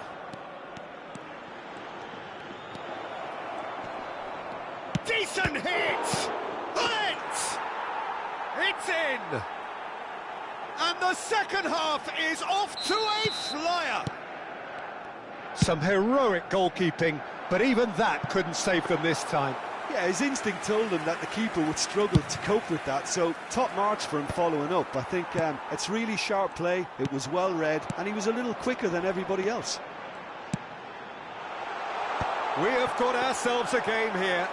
Decent hit! Hullet! It's in! And the second half is off to a flyer! Some heroic goalkeeping, but even that couldn't save them this time. Yeah, his instinct told him that the keeper would struggle to cope with that, so top marks for him following up. I think it's really sharp play, it was well read, and he was a little quicker than everybody else. We have got ourselves a game here.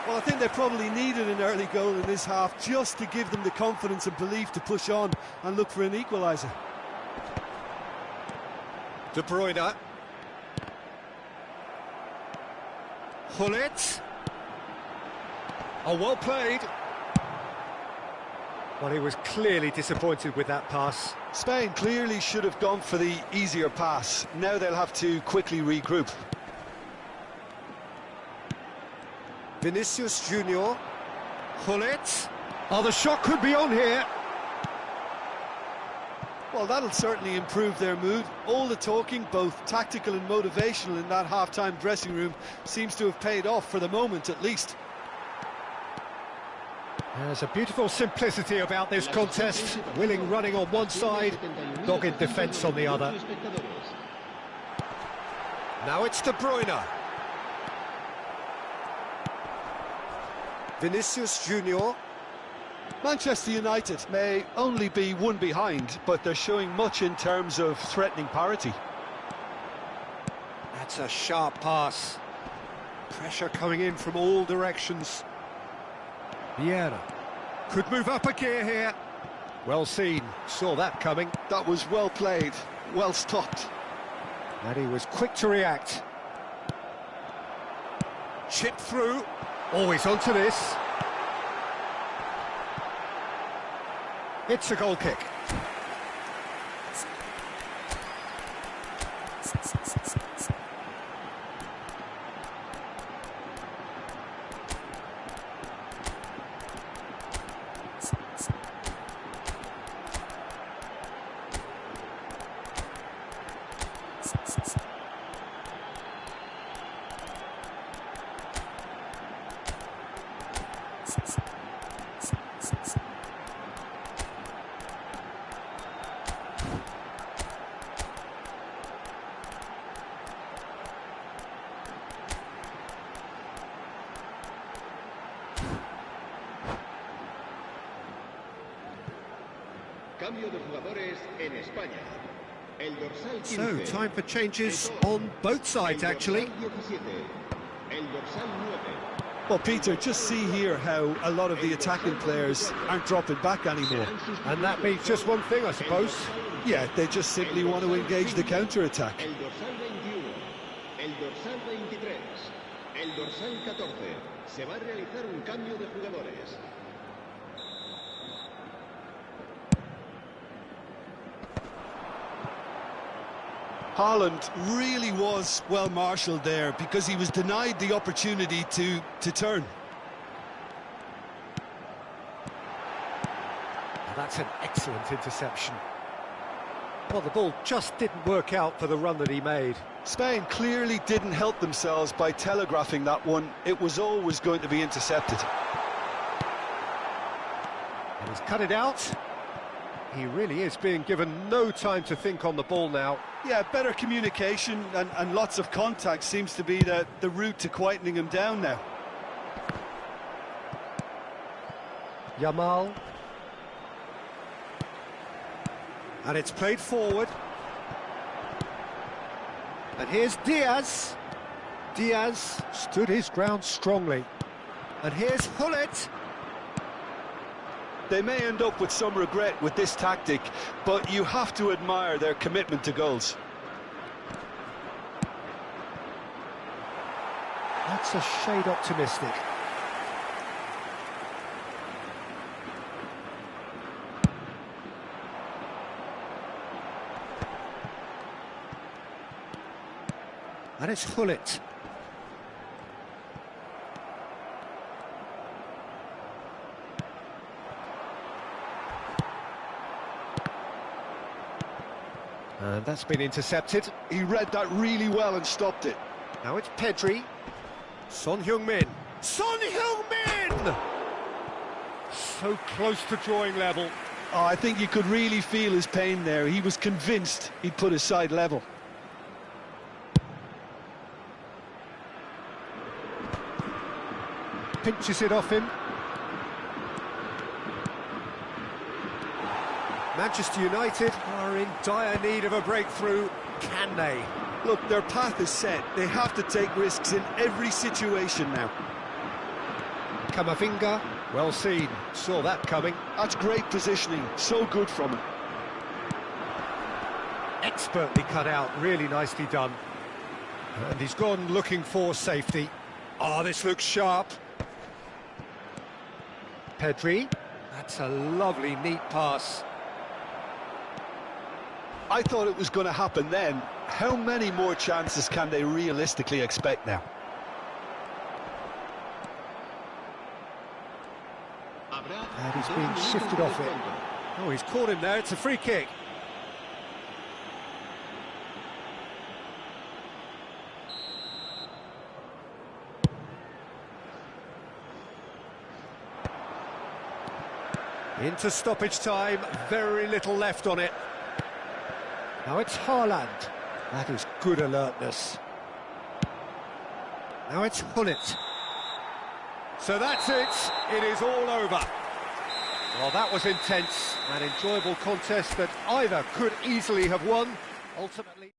Well, I think they probably needed an early goal in this half just to give them the confidence and belief to push on and look for an equaliser. De Bruyne. Hullet. Oh, well played. Well, he was clearly disappointed with that pass. Spain clearly should have gone for the easier pass. Now they'll have to quickly regroup. Vinicius Junior. Hullet. Oh, the shot could be on here. Well, that'll certainly improve their mood. All the talking, both tactical and motivational, in that half-time dressing room seems to have paid off, for the moment at least. There's a beautiful simplicity about this contest. Willing running on one side, dogged defence on the other. Now it's De Bruyne. Vinicius Junior. Manchester United may only be one behind, but they're showing much in terms of threatening parity. That's a sharp pass. Pressure coming in from all directions. Vieira could move up a gear here. Well seen, saw that coming. That was well played, well stopped. And he was quick to react. Chip through. Oh, he's onto this. It's a goal kick. Cambio de jugadores en España. El dorsal 15. So, time for changes on both sides, actually. El dorsal 9. Well, Peter, just see here how a lot of the attacking players aren't dropping back anymore. And that means just one thing, I suppose. Yeah, they just simply want to engage the counter-attack. El dorsal 21. El dorsal 23. El dorsal 14. Se va a realizar un cambio de jugadores. Haaland really was well marshalled there because he was denied the opportunity to turn. That's an excellent interception. Well, the ball just didn't work out for the run that he made. Spain clearly didn't help themselves by telegraphing that one. It was always going to be intercepted. And he's cut it out. He really is being given no time to think on the ball now. Yeah, better communication and lots of contact seems to be the route to quietening him down now. Yamal. And it's played forward. And here's Diaz. Diaz Stood his ground strongly. And here's Hullet. They may end up with some regret with this tactic, but you have to admire their commitment to goals. That's a shade optimistic. And it's Hullet. And that's been intercepted. He read that really well and stopped it. Now it's Pedri. Son Heung-min. Son Heung-min! So close to drawing level. Oh, I think you could really feel his pain there. He was convinced he'd put his side level. Pinches it off him. Manchester United are in dire need of a breakthrough. Can they? Look, their path is set. They have to take risks in every situation now. Camavinga, well seen, saw that coming. That's great positioning, so good from him. Expertly cut out, really nicely done. And he's gone looking for safety. Oh, this looks sharp. Pedri, that's a lovely, neat pass. I thought it was going to happen then. How many more chances can they realistically expect now? And he's being shifted off it. Oh, he's caught him there, it's a free kick. Into stoppage time, very little left on it. Now it's Haaland. That is good alertness. Now it's Hullet. So that's it. It is all over. Well, that was intense. An enjoyable contest that either could easily have won. Ultimately...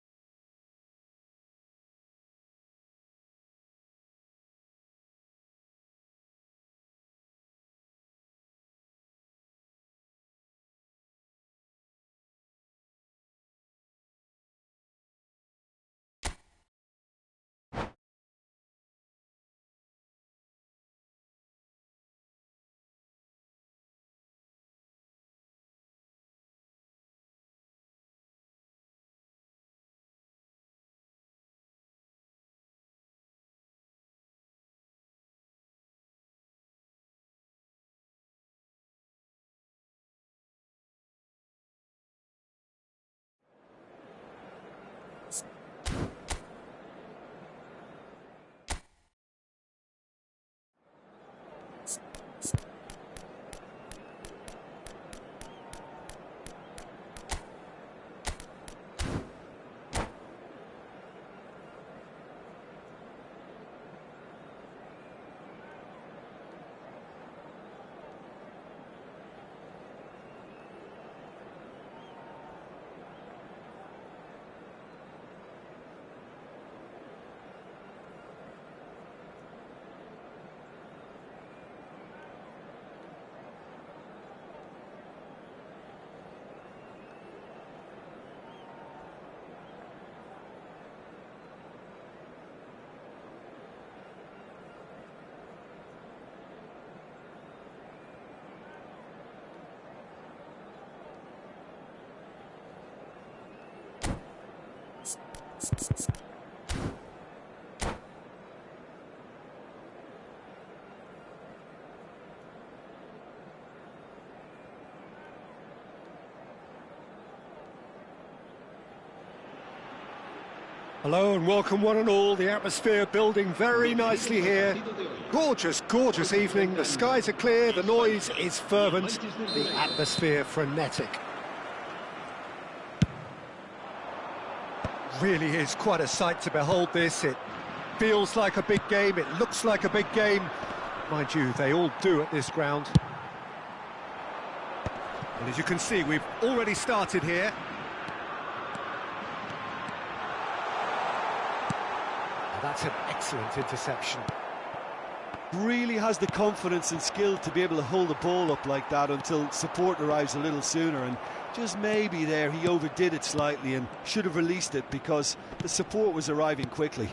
Hello and welcome one and all. The atmosphere building very nicely here. Gorgeous, gorgeous evening. The skies are clear, the noise is fervent, the atmosphere frenetic. Really is quite a sight to behold this. It feels like a big game, it looks like a big game. Mind you, they all do at this ground. And as you can see, we've already started here. That's an excellent interception. Really has the confidence and skill to be able to hold the ball up like that until support arrives a little sooner, and just maybe there he overdid it slightly and should have released it because the support was arriving quickly.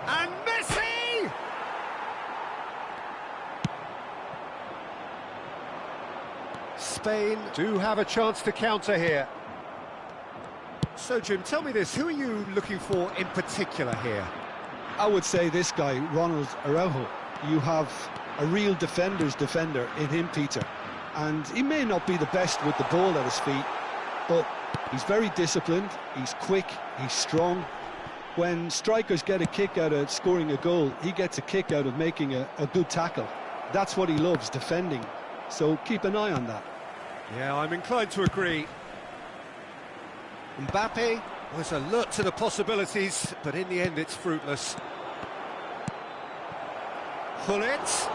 And Messi! Spain do have a chance to counter here. So, Jim, tell me this, who are you looking for in particular here? I would say this guy, Ronald Araujo. You have a real defender's defender in him, Peter. And he may not be the best with the ball at his feet, but he's very disciplined, he's quick, he's strong. When strikers get a kick out of scoring a goal, he gets a kick out of making a good tackle. That's what he loves, defending. So keep an eye on that. Yeah, I'm inclined to agree. Mbappe was alert to the possibilities, but in the end it's fruitless. Hullet.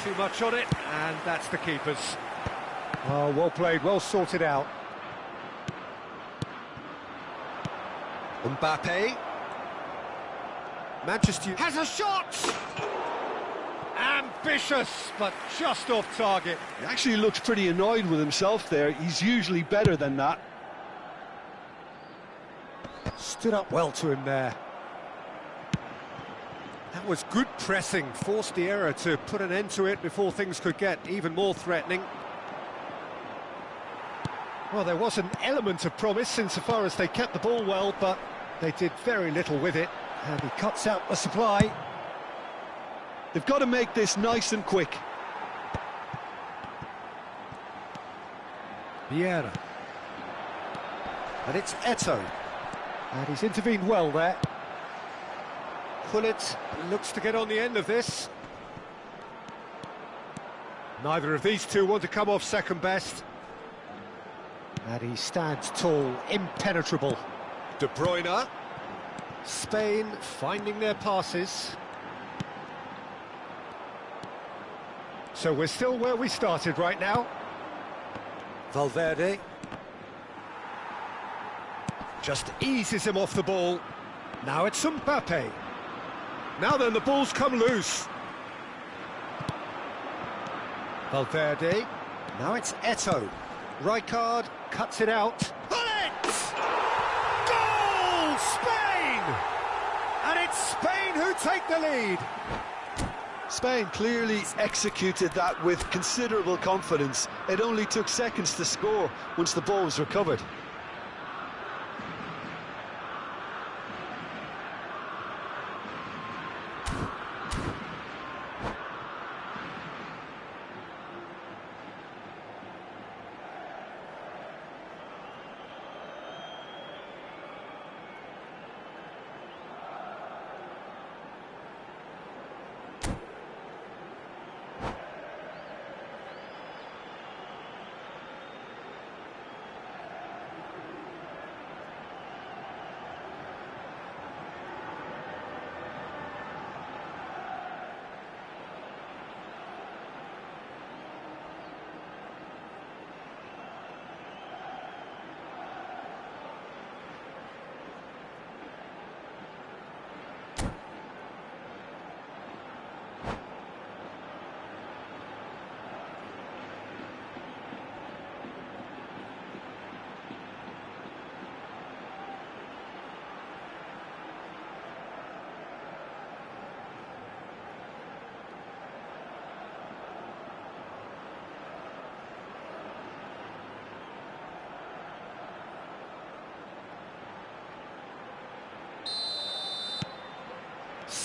Too much on it, and that's the keeper's. Oh, well played, well sorted out. Mbappe. Manchester has a shot! Ambitious, but just off target. He actually looks pretty annoyed with himself there. He's usually better than that. Stood up well to him there. That was good pressing, forced the error to put an end to it before things could get even more threatening. Well, there was an element of promise insofar as they kept the ball well, but they did very little with it. And he cuts out the supply. They've got to make this nice and quick. Vieira. And it's Eto'o. And he's intervened well there. Gullit looks to get on the end of this. Neither of these two want to come off second best. And he stands tall, impenetrable. De Bruyne. Spain finding their passes. So we're still where we started right now. Valverde. Just eases him off the ball. Now it's Mbappe. Now then, the ball's come loose. Valverde. Now it's Eto'o. Rijkaard cuts it out. Gullit! Goal! Spain! And it's Spain who take the lead. Spain clearly executed that with considerable confidence. It only took seconds to score once the ball was recovered.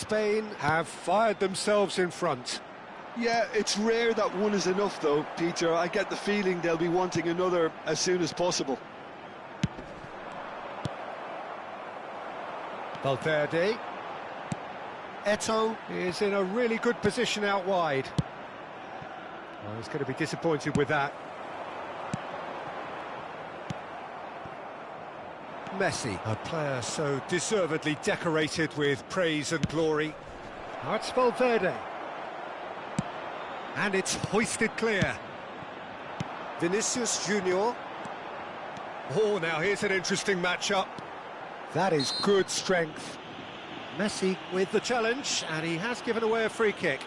Spain have fired themselves in front. Yeah, it's rare that one is enough though, Peter. I get the feeling they'll be wanting another as soon as possible. Valverde. Eto'o is in a really good position out wide. Well, he's going to be disappointed with that. Messi, a player so deservedly decorated with praise and glory. Now it's Valverde. And it's hoisted clear. Vinicius Junior. Oh, now here's an interesting matchup. That is good strength. Messi with the challenge, and he has given away a free kick.